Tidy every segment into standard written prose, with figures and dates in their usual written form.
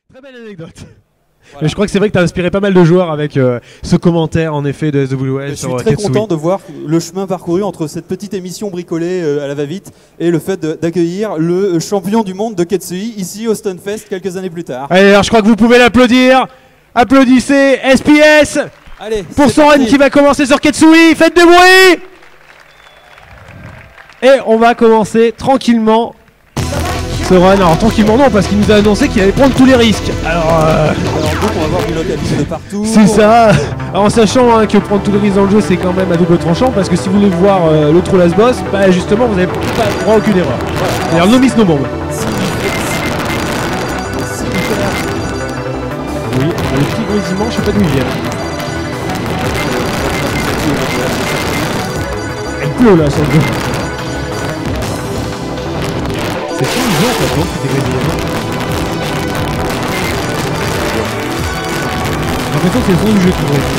Très belle anecdote. Voilà. Mais je crois que c'est vrai que tu as inspiré pas mal de joueurs avec ce commentaire en effet de SWL. Je suis très content de voir le chemin parcouru entre cette petite émission bricolée à la va-vite et le fait d'accueillir le champion du monde de Ketsui ici au Stunfest quelques années plus tard. Allez, alors je crois que vous pouvez l'applaudir. Applaudissez SPS. Allez, pour son run qui va commencer sur Ketsui. Faites du bruit. Et on va commencer tranquillement ce run. Alors tranquillement non, parce qu'il nous a annoncé qu'il allait prendre tous les risques. Alors donc on va voir du localisme de partout. C'est ça. Alors, en sachant que prendre tous les risques dans le jeu c'est quand même à double tranchant, parce que si vous voulez voir le Troll Last Boss, bah justement vous n'avez pas droit à aucune erreur. D'ailleurs no miss no bomb. Oui, les petits grésillements, je sais pas d'où ils viennent. Elle pleut là sur le jeu. C'est ça le jeu en fait, non, c'était grésillements. J'ai l'impression que c'est le son du jeu qui me reste.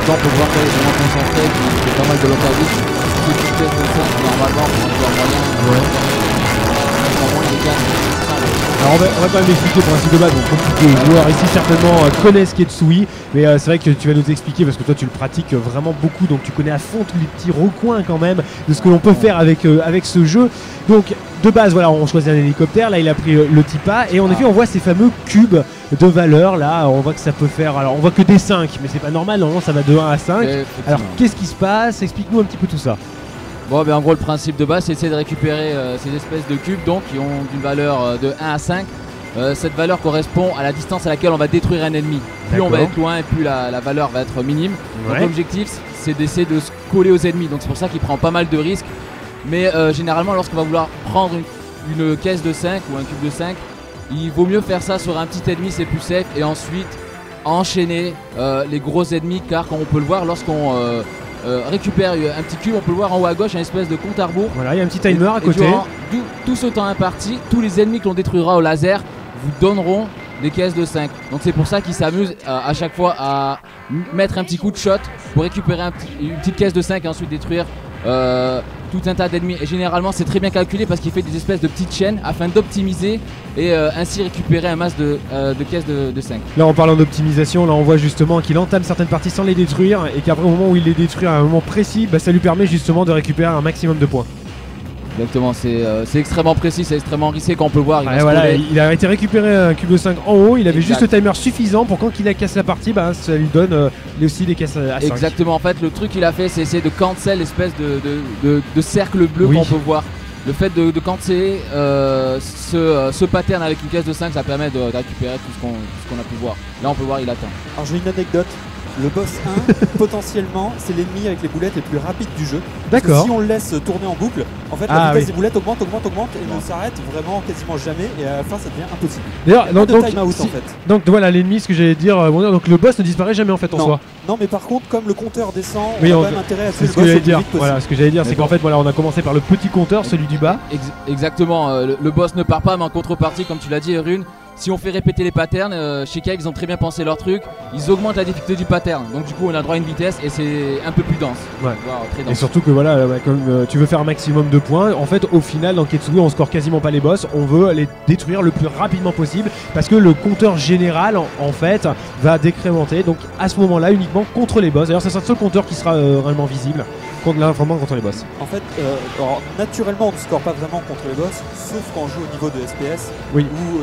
On peut voir qu'elle est vraiment concentrée, puis il fait pas mal de localisme. Petite pièce de 5 normalement pour un joueur moyen. Alors on va pas m'expliquer le principe de base, donc beaucoup de joueurs ici certainement connaissent Ketsui, mais c'est vrai que tu vas nous expliquer parce que toi tu le pratiques vraiment beaucoup, donc tu connais à fond tous les petits recoins quand même de ce que l'on peut faire avec ce jeu. Donc de base voilà, on choisit un hélicoptère, là il a pris le Tipa et en effet on voit ces fameux cubes de valeur, là on voit que ça peut faire, alors on voit que des 5 mais c'est pas normal, normalement ça va de 1 à 5. Alors qu'est-ce qui se passe? Explique-nous un petit peu tout ça. Bon, ben en gros le principe de base c'est d'essayer de récupérer ces espèces de cubes donc qui ont d'une valeur de 1 à 5. Cette valeur correspond à la distance à laquelle on va détruire un ennemi. Plus on va être loin et plus la valeur va être minime. Donc l'objectif c'est d'essayer de se coller aux ennemis, donc c'est pour ça qu'il prend pas mal de risques. Mais généralement lorsqu'on va vouloir prendre une caisse de 5 ou un cube de 5, il vaut mieux faire ça sur un petit ennemi, c'est plus safe, et ensuite enchaîner les gros ennemis, car comme on peut le voir lorsqu'on récupère un petit cube, on peut le voir en haut à gauche, un espèce de compte à rebours. Voilà, il y a un petit timer à côté. Durant tout ce temps imparti, tous les ennemis que l'on détruira au laser vous donneront des caisses de 5. Donc c'est pour ça qu'ils s'amusent à chaque fois à mettre un petit coup de shot pour récupérer une petite caisse de 5 et ensuite détruire tout un tas d'ennemis. Et généralement c'est très bien calculé parce qu'il fait des espèces de petites chaînes afin d'optimiser et ainsi récupérer un masse de caisses de 5. Là en parlant d'optimisation, là on voit justement qu'il entame certaines parties sans les détruire et qu'après au moment où il les détruit à un moment précis, bah, ça lui permet justement de récupérer un maximum de points. Exactement, c'est extrêmement précis, c'est extrêmement risqué quand on peut voir. Il a été récupéré un cube de 5 en haut, il avait juste le timer suffisant pour quand il a cassé la partie, bah, ça lui donne aussi des caisses à 5. Exactement, en fait le truc qu'il a fait c'est essayer de cancel l'espèce de cercle bleu qu'on peut voir. Le fait de canceller ce pattern avec une caisse de 5, ça permet de récupérer tout ce qu'on a pu voir. Là on peut voir il atteint. Alors j'ai une anecdote. Le boss 1, potentiellement, c'est l'ennemi avec les boulettes les plus rapides du jeu. D'accord. Si on le laisse tourner en boucle, en fait la vitesse des boulettes augmente et ne s'arrête vraiment quasiment jamais et à la fin ça devient impossible. D'ailleurs, donc voilà l'ennemi, ce que j'allais dire, donc le boss ne disparaît jamais en fait en soi. Non mais par contre comme le compteur descend, oui, on a quand même intérêt à tuer le boss le plus vite possible. Voilà, ce que j'allais dire c'est qu'en fait voilà, on a commencé par le petit compteur, celui du bas. Exactement, le boss ne part pas mais en contrepartie comme tu l'as dit Rune, si on fait répéter les patterns, chez Keg ils ont très bien pensé leur truc, ils augmentent la difficulté du pattern, donc du coup on a droit à une vitesse et c'est un peu plus dense, voire très dense. Et surtout que voilà, comme tu veux faire un maximum de points, en fait au final dans Ketsui on score quasiment pas les boss, on veut les détruire le plus rapidement possible parce que le compteur général en fait va décrémenter, donc à ce moment là uniquement contre les boss, d'ailleurs c'est le seul compteur qui sera réellement visible vraiment contre les boss. En fait, naturellement on ne score pas vraiment contre les boss, sauf quand on joue au niveau de SPS, où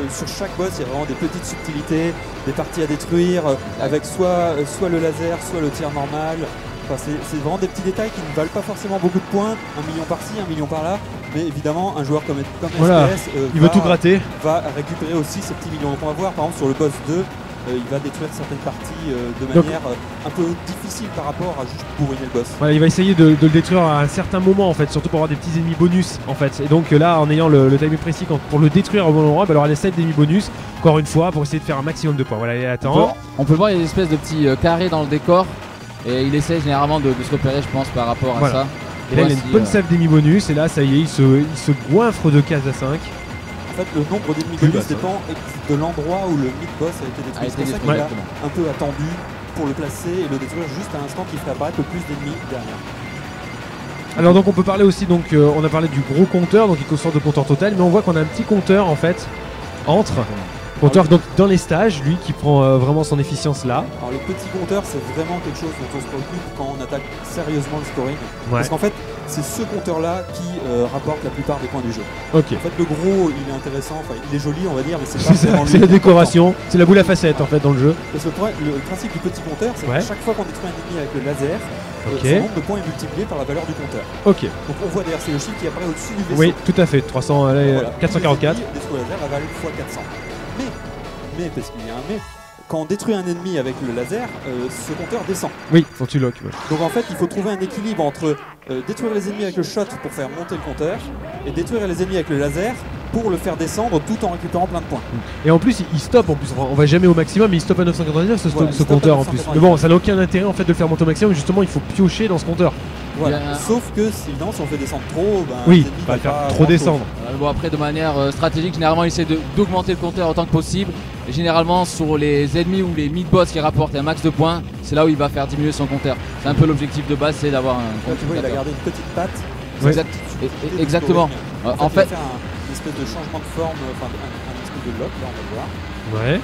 sur chaque boss il y a vraiment des petites subtilités, des parties à détruire, avec soit le laser, soit le tir normal. Enfin, c'est vraiment des petits détails qui ne valent pas forcément beaucoup de points, 1 million par-ci, 1 million par-là, mais évidemment un joueur comme SPS il veut tout gratter, va récupérer aussi ces petits millions de points à voir. Par exemple sur le boss 2, il va détruire certaines parties de manière un peu difficile par rapport à juste bourriner le boss. Voilà, il va essayer de le détruire à un certain moment en fait, surtout pour avoir des petits ennemis bonus en fait. Et donc là, en ayant le timing précis pour le détruire au bon endroit, bah, il aura des 7 ennemis bonus, encore une fois, pour essayer de faire un maximum de points. Voilà, il attend. On peut voir, il y a des espèces de petits carrés dans le décor, et il essaie généralement de se repérer, je pense, par rapport à ça. Et là, il a une bonne save d'ennemis bonus, et là, ça y est, il se goinfre de cases à 5. En fait, le nombre d'ennemis bonus dépend de l'endroit où le mid-boss a été détruit. C'est pour ça qu'il a un peu attendu pour le placer et le détruire juste à l'instant qui ferait apparaître le plus d'ennemis derrière. Alors donc on peut parler aussi, donc on a parlé du gros compteur, donc il est sorte de compteur total, mais on voit qu'on a un petit compteur en fait entre. Compteur donc dans les stages, lui qui prend vraiment son efficience là. Alors le petit compteur, c'est vraiment quelque chose dont on se préoccupe quand on attaque sérieusement le scoring. Parce qu'en fait, c'est ce compteur-là qui rapporte la plupart des points du jeu. Ok. En fait, le gros, il est intéressant, enfin, il est joli, on va dire, mais c'est pas vraiment lui. C'est la décoration, c'est la boule à facettes en fait dans le jeu. Parce que le principe du petit compteur, c'est qu'à chaque fois qu'on détruit un ennemi avec le laser, son nombre de points est multiplié par la valeur du compteur. Ok. Donc on voit d'ailleurs, c'est le chiffre qui apparaît au-dessus du vaisseau. Oui, tout à fait, 300, voilà. 444. Les vaisseaux laser avalent x 400. Mais, parce qu'il y a un mais, quand on détruit un ennemi avec le laser, ce compteur descend. Oui, quand tu lock. Ouais. Donc en fait, il faut trouver un équilibre entre détruire les ennemis avec le shot pour faire monter le compteur et détruire les ennemis avec le laser pour le faire descendre tout en récupérant plein de points. Et en plus, il stoppe en plus. On va jamais au maximum, mais il stoppe à 999 ce compteur en plus. Mais bon, ça n'a aucun intérêt en fait de le faire monter au maximum. Justement, il faut piocher dans ce compteur. Voilà. Sauf que évidemment, si on fait descendre trop, oui, pas le faire trop descendre. Bon, après, de manière stratégique, généralement, il essaie d'augmenter le compteur autant que possible. Et généralement, sur les ennemis ou les mid-boss qui rapportent un max de points, c'est là où il va faire diminuer son compteur. C'est un peu l'objectif de base, c'est d'avoir un compteur. Tu vois, il a gardé une petite patte. Exactement. En fait, faire une espèce de changement de forme, enfin un espèce de lock, là, on va voir. Ouais.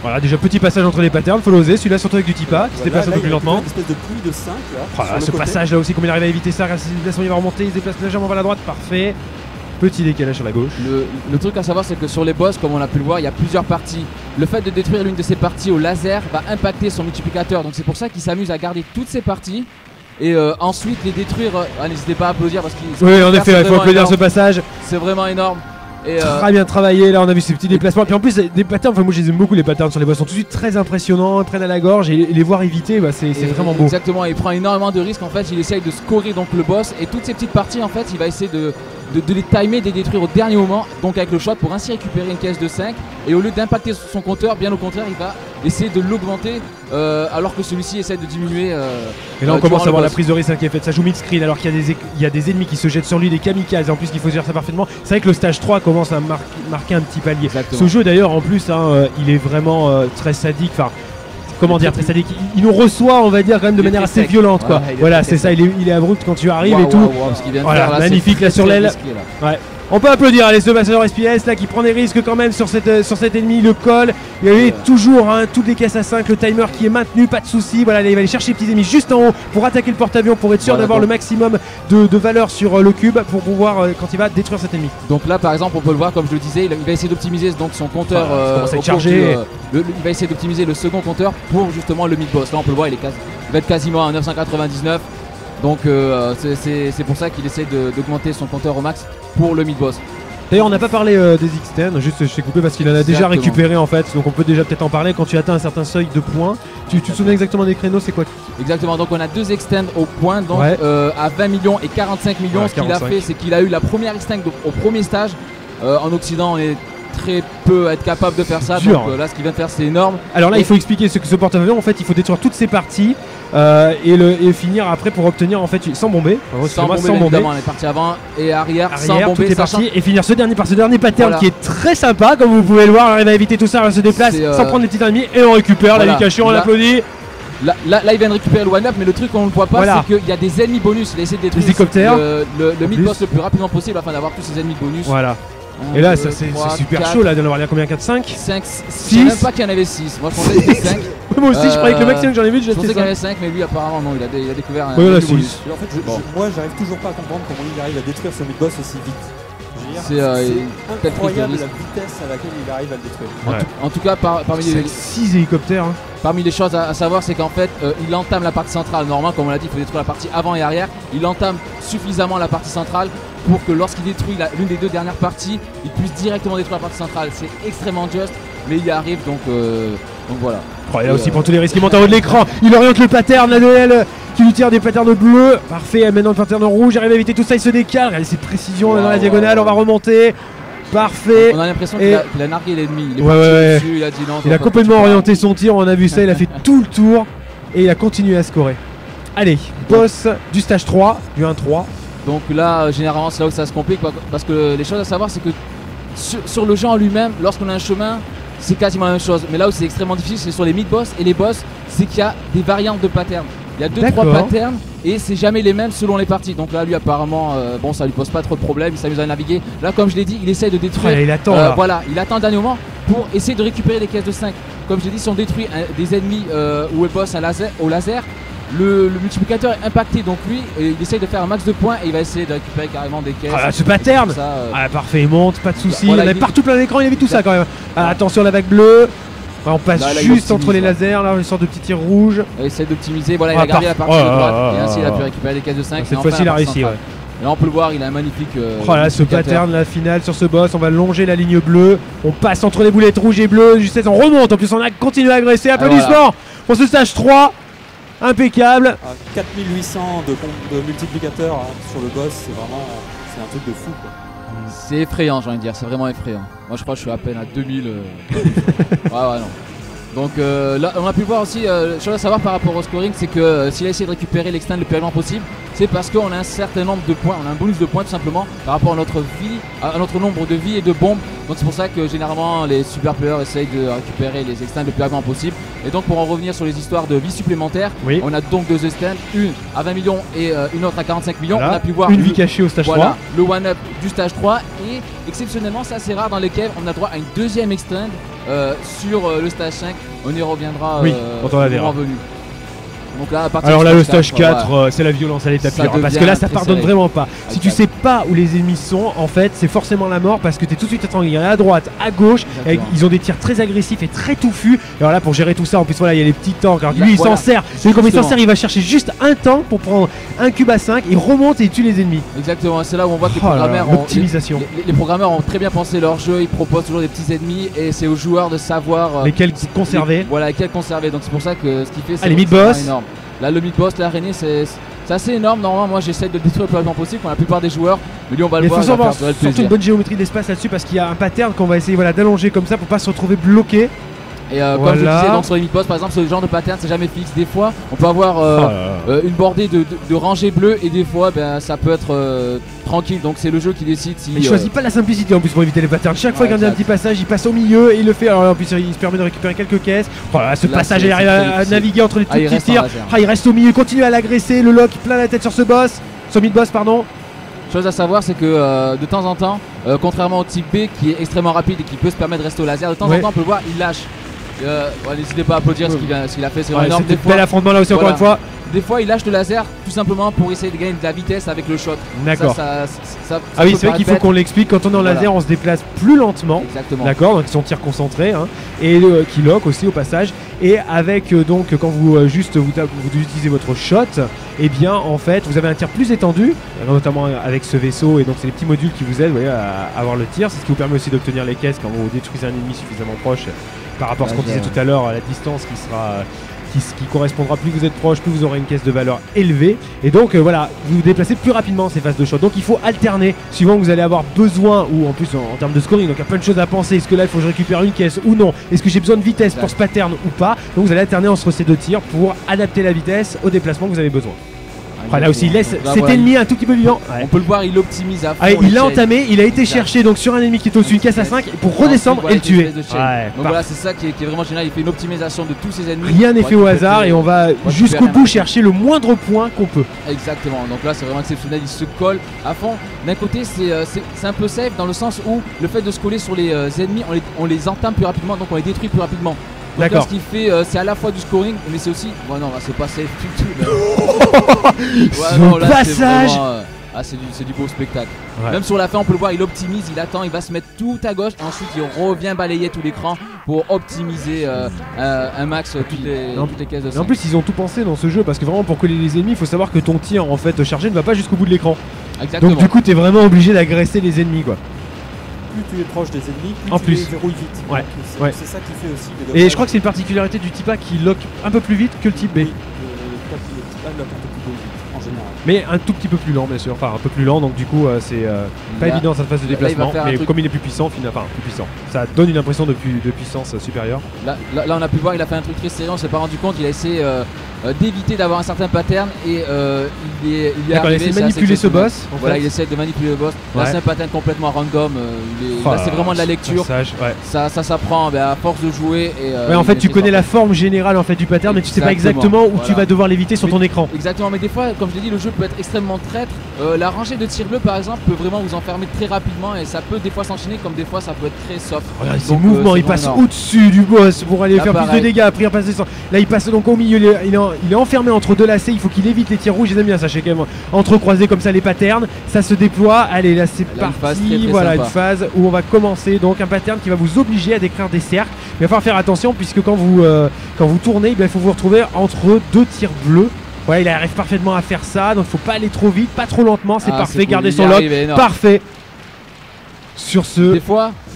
Voilà, déjà petit passage entre les patterns, faut l'oser, celui-là surtout avec du Tipa, qui se déplace un peu plus lentement. Une espèce de pluie de 5 là. Voilà, ce passage là aussi, comment il arrive à éviter ça, grâce à ses déplacements, il va remonter, il se déplace légèrement vers la droite, parfait. Petit décalage sur la gauche. Le truc à savoir, c'est que sur les boss, comme on a pu le voir, il y a plusieurs parties. Le fait de détruire l'une de ces parties au laser va impacter son multiplicateur. Donc c'est pour ça qu'il s'amuse à garder toutes ces parties et ensuite les détruire. N'hésitez pas à applaudir parce qu'il. Oui, en effet, il faut applaudir ce passage. C'est vraiment énorme. Et très bien travaillé, là on a vu ces petits déplacements. Puis en plus, des patterns, enfin moi je les aime beaucoup, les patterns sur les boss sont tout de suite très impressionnants, ils prennent à la gorge et les voir éviter, bah, c'est vraiment beau. Exactement, il prend énormément de risques en fait, il essaye de scorer donc le boss et toutes ces petites parties en fait, il va essayer de les timer, de les détruire au dernier moment, donc avec le shot pour ainsi récupérer une caisse de 5. Et au lieu d'impacter son compteur, bien au contraire, il va essayer de l'augmenter alors que celui-ci essaie de diminuer. Et là on commence à voir la prise de risque qui est faite, ça joue mid-screen alors qu'il y a des ennemis qui se jettent sur lui, des kamikazes, et en plus il faut gérer ça parfaitement. C'est vrai que le stage 3 commence à marquer un petit palier. Exactement. Ce jeu d'ailleurs en plus, il est vraiment très sadique, enfin comment dire, très sadique. Il nous reçoit, on va dire, quand même de manière assez violente, quoi. Voilà, c'est ça, il est abrupt quand tu arrives et tout. Voilà, magnifique là sur l'aile. Ouais. On peut applaudir, allez, ce passeur SPS là qui prend des risques quand même sur cet ennemi, le col. Il y a toujours toutes les caisses à 5, le timer qui est maintenu, pas de soucis. Voilà, il va aller chercher les petits ennemis juste en haut pour attaquer le porte-avions, pour être sûr d'avoir le maximum de valeur sur le cube pour pouvoir quand il va détruire cet ennemi. Donc là par exemple on peut le voir, comme je le disais, il va essayer d'optimiser donc son compteur. Il va essayer d'optimiser le second compteur pour justement le mid-boss. Là on peut le voir, il va être quasiment à 999. Donc c'est pour ça qu'il essaie d'augmenter son compteur au max pour le mid-boss. D'ailleurs on n'a pas parlé des X10, juste je t'ai coupé parce qu'il en a déjà récupéré en fait, donc on peut déjà peut-être en parler. Quand tu atteins un certain seuil de points, tu te souviens exactement des créneaux, c'est quoi? Exactement, donc on a deux extends au point, donc à 20 millions et 45 millions. Ouais, ce qu'il a fait, c'est qu'il a eu la première extend au premier stage. En Occident on est très peu à être capable de faire ça, donc là ce qu'il vient de faire c'est énorme. Alors là il faut expliquer ce que ce porte-avions, en fait il faut détruire toutes ces parties et finir après pour obtenir en fait sans bomber. Sans bomber. Évidemment, les parties avant et arrière sans bomber, toutes les parties, et finir ce dernier pattern qui est très sympa comme vous pouvez le voir. On arrive à éviter tout ça, on se déplace sans prendre les petits ennemis et on récupère la Vikachion, on applaudit. Là il vient de récupérer le one-up, mais le truc qu'on ne voit pas c'est qu'il y a des ennemis bonus. Il essaie de détruire le mid-boss le plus rapidement possible afin d'avoir tous ces ennemis bonus. Voilà. Et là, ça c'est super 4, chaud là, d'en avoir combien? 4, 5 5, 6. Je ne même pas qu'il y en avait 6. Moi je pensais qu'il y avait 5. Moi aussi, je croyais que le maximum que j'en ai vu, je pensais qu'il y en avait 5, mais lui apparemment non, il a découvert un bonus. En fait, moi j'arrive toujours pas à comprendre comment il arrive à détruire ce mid-boss aussi vite. C'est incroyable la vitesse à laquelle il arrive à le détruire. En tout cas, parmi les 6 hélicoptères. Parmi les choses à savoir, c'est qu'en fait, il entame la partie centrale. Normalement, comme on l'a dit, il faut détruire la partie avant et arrière. Il entame suffisamment la partie centrale pour que lorsqu'il détruit l'une des deux dernières parties, il puisse directement détruire la partie centrale. C'est extrêmement juste, mais il y arrive, donc voilà. Et là aussi, pour tous les risques, il monte en haut de l'écran. Il oriente le pattern, la Noël qui lui tire des patterns bleus. Parfait, maintenant le pattern rouge. Il arrive à éviter tout ça, il se décale. Regardez ses précisions dans la diagonale, on va remonter. Parfait. On a l'impression qu'il a nargué l'ennemi. Il est parti dessus, il a dit non. Il a complètement orienté son tir, on a vu ça, il a fait tout le tour et il a continué à scorer. Allez, boss du stage 3, du 1-3. Donc là, généralement, c'est là où ça se complique parce que les choses à savoir, c'est que sur le jeu en lui-même, lorsqu'on a un chemin, c'est quasiment la même chose. Mais là où c'est extrêmement difficile, c'est sur les mid-boss et les boss, c'est qu'il y a des variantes de patterns. Il y a 2-3 patterns et c'est jamais les mêmes selon les parties. Donc là lui apparemment bon ça lui pose pas trop de problème, il s'amuse à naviguer. Là comme je l'ai dit, il essaye de détruire. Il attend voilà, il attend le dernier moment pour essayer de récupérer les caisses de 5. Comme je l'ai dit, si on détruit des ennemis ou le boss au laser, le multiplicateur est impacté, donc lui il essaye de faire un max de points et il va essayer de récupérer carrément des caisses. Ce pattern parfait, il monte, pas de soucis. Voilà, il avait partout plein d'écran, il avait tout ça quand même. Attention la vague bleue. On passe là, juste entre les lasers, là une sorte de petit tir rouge. Il essaie d'optimiser, voilà, il a gardé la partie de droite et ainsi il a pu récupérer des caisses de 5. Cette fois-ci il a réussi. Et là on peut le voir, il a un magnifique. Là, ce pattern, la finale sur ce boss, on va longer la ligne bleue. On passe entre les boulettes rouges et bleues, justesse, on remonte. En plus, on a continué à agresser. Applaudissements pour ce stage 3. Impeccable. 4800 de multiplicateurs sur le boss, c'est un truc de fou quoi. C'est effrayant, j'ai envie de dire, c'est vraiment effrayant. Moi je crois que je suis à peine à 2000. Non. Donc là on a pu voir aussi, chose à savoir par rapport au scoring, c'est que s'il a essayé de récupérer l'extend le plus rapidement possible, c'est parce qu'on a un certain nombre de points, on a un bonus de points tout simplement par rapport à notre vie, à notre nombre de vies et de bombes. Donc c'est pour ça que généralement les super players essayent de récupérer les extends le plus rapidement possible. Et donc pour en revenir sur les histoires de vie supplémentaires, on a donc 2 extends, une à 20 millions et une autre à 45 millions. Voilà. On a pu voir une vie cachée au stage 3. Le one-up du stage 3 et exceptionnellement, c'est assez rare dans lesquels on a droit à une deuxième extend sur le stage 5. On y reviendra quand on la verra. Venu. Donc là, à partir alors là, le stage 4, c'est la violence à l'état pur. Parce que là, ça pardonne vraiment pas. Si tu sais pas où les ennemis sont, en fait, c'est forcément la mort parce que tu es tout de suite étranglé à droite, à gauche. Ils ont des tirs très agressifs et très touffus. Et alors là, pour gérer tout ça, en plus, voilà, il y a les petits tanks. Alors lui, il s'en sert. Comme il s'en sert, il va chercher juste un tank pour prendre un cube à 5. Il remonte et il tue les ennemis. Exactement. C'est là où on voit que les programmeurs les programmeurs ont très bien pensé leur jeu. Ils proposent toujours des petits ennemis et c'est aux joueurs de savoir lesquels conserver. Voilà, lesquels conserver. Donc c'est pour ça que ce qu'il fait, c'est les mid-boss. Énorme. Là le mid-boss, l'araignée, c'est assez énorme. Normalement moi j'essaie de le détruire le plus rapidement possible pour la plupart des joueurs. Mais lui on va le voir, il va faire surtout une bonne géométrie d'espace là-dessus parce qu'il y a un pattern qu'on va essayer d'allonger comme ça pour pas se retrouver bloqué. Et comme je disais, donc sur les mid-boss par exemple, ce genre de pattern c'est jamais fixe. Des fois on peut avoir une bordée de rangées bleues et des fois ça peut être tranquille. Donc c'est le jeu qui décide si. Il choisit pas la simplicité en plus pour éviter les patterns. Chaque fois qu'il y a un petit passage, il passe au milieu et il le fait. Alors en plus il se permet de récupérer quelques caisses. Ce passage, il arrive à naviguer entre les tout petits tirs. Il reste au milieu, continue à l'agresser. Le lock plein la tête sur ce boss, sur mid-boss pardon. Chose à savoir, c'est que de temps en temps, contrairement au type B qui est extrêmement rapide et qui peut se permettre de rester au laser, de temps en temps on peut le voir, il lâche. N'hésitez pas à applaudir ce qu'il a fait, c'est énorme. Des fois, bel affrontement là aussi encore une fois. Des fois il lâche le laser tout simplement pour essayer de gagner de la vitesse avec le shot. D'accord. Oui, c'est vrai qu'il faut qu'on l'explique. Quand on est en laser, on se déplace plus lentement. Exactement. D'accord, donc son tir concentré et qui lock aussi au passage. Et avec donc quand vous utilisez votre shot, et bien en fait vous avez un tir plus étendu, notamment avec ce vaisseau. Et donc c'est les petits modules qui vous aident à avoir le tir. C'est ce qui vous permet aussi d'obtenir les caisses quand vous détruisez un ennemi suffisamment proche. Par rapport à ce qu'on disait tout à l'heure, à la distance qui correspondra, plus vous êtes proche, plus vous aurez une caisse de valeur élevée. Et donc voilà, vous vous déplacez plus rapidement ces phases de shot. Donc il faut alterner suivant que vous allez avoir besoin, ou en plus en termes de scoring. Donc il y a plein de choses à penser. Est-ce que là il faut que je récupère une caisse ou non? Est-ce que j'ai besoin de vitesse pour ce pattern ou pas? Donc vous allez alterner entre ces deux tirs pour adapter la vitesse au déplacement que vous avez besoin. Là aussi il laisse cet ennemi un tout petit peu vivant. On peut le voir, il optimise à fond. Il l'a entamé, il a été chercher donc sur un ennemi qui est au-dessus une caisse à 5 pour redescendre et le tuer. Donc voilà, c'est ça qui est vraiment génial, il fait une optimisation de tous ses ennemis. Rien n'est fait au hasard et on va jusqu'au bout chercher le moindre point qu'on peut. Exactement, donc là c'est vraiment exceptionnel, il se colle à fond. D'un côté c'est un peu safe dans le sens où le fait de se coller sur les ennemis, on les entame plus rapidement, donc on les détruit plus rapidement. Donc là, ce qu'il fait, c'est à la fois du scoring, mais c'est aussi. Non, c'est pas safe du tout. Passage. C'est du beau spectacle. Même sur la fin, on peut le voir, il optimise, il attend, il va se mettre tout à gauche, et ensuite il revient balayer tout l'écran pour optimiser un max toutes les caisses de sang. En plus, ils ont tout pensé dans ce jeu parce que vraiment pour coller les ennemis, il faut savoir que ton tir en fait chargé ne va pas jusqu'au bout de l'écran. Donc du coup, tu es vraiment obligé d'agresser les ennemis quoi. Plus tu es proche des ennemis, plus tu les verrouilles vite. C'est ça qui fait aussi. Et je crois que c'est une particularité du type A qui lock un peu plus vite que le type B. Le type A lock un peu plus vite en général. Mais un tout petit peu plus lent bien sûr, enfin un peu plus lent, donc du coup c'est pas évident cette phase de déplacement, mais comme il est plus puissant, plus puissant, ça donne une impression de puissance supérieure. Là on a pu voir, il a fait un truc très sérieux, on s'est pas rendu compte, il a essayé d'éviter d'avoir un certain pattern et il est arrivé. Il essaie de manipuler ce boss. Voilà, il essaie de manipuler le boss. Là, c'est un pattern complètement random. Là, c'est vraiment de la lecture. Ça s'apprend à force de jouer. Et, en fait, tu connais la forme générale en fait du pattern, mais tu sais pas exactement où tu vas devoir l'éviter sur ton écran. Exactement, mais des fois, comme je l'ai dit, le jeu peut être extrêmement traître. La rangée de tir bleu, par exemple, peut vraiment vous enfermer très rapidement et ça peut des fois s'enchaîner, comme des fois ça peut être très soft. Regarde ces mouvements, il passe au-dessus du boss pour aller faire plus de dégâts. Après, là, il passe donc au milieu. Il est enfermé entre deux lacets. Il faut qu'il évite les tirs rouges. J'aime bien ça, quand même. Entrecroiser comme ça les patterns. Ça se déploie. Allez, là, c'est parti. Voilà, une phase où on va commencer. Donc, un pattern qui va vous obliger à décrire des cercles. Mais il va falloir faire attention puisque quand vous tournez, il faut vous retrouver entre deux tirs bleus. Ouais, il arrive parfaitement à faire ça. Donc, faut pas aller trop vite, pas trop lentement. C'est parfait. Gardez son lock. Parfait. Sur ce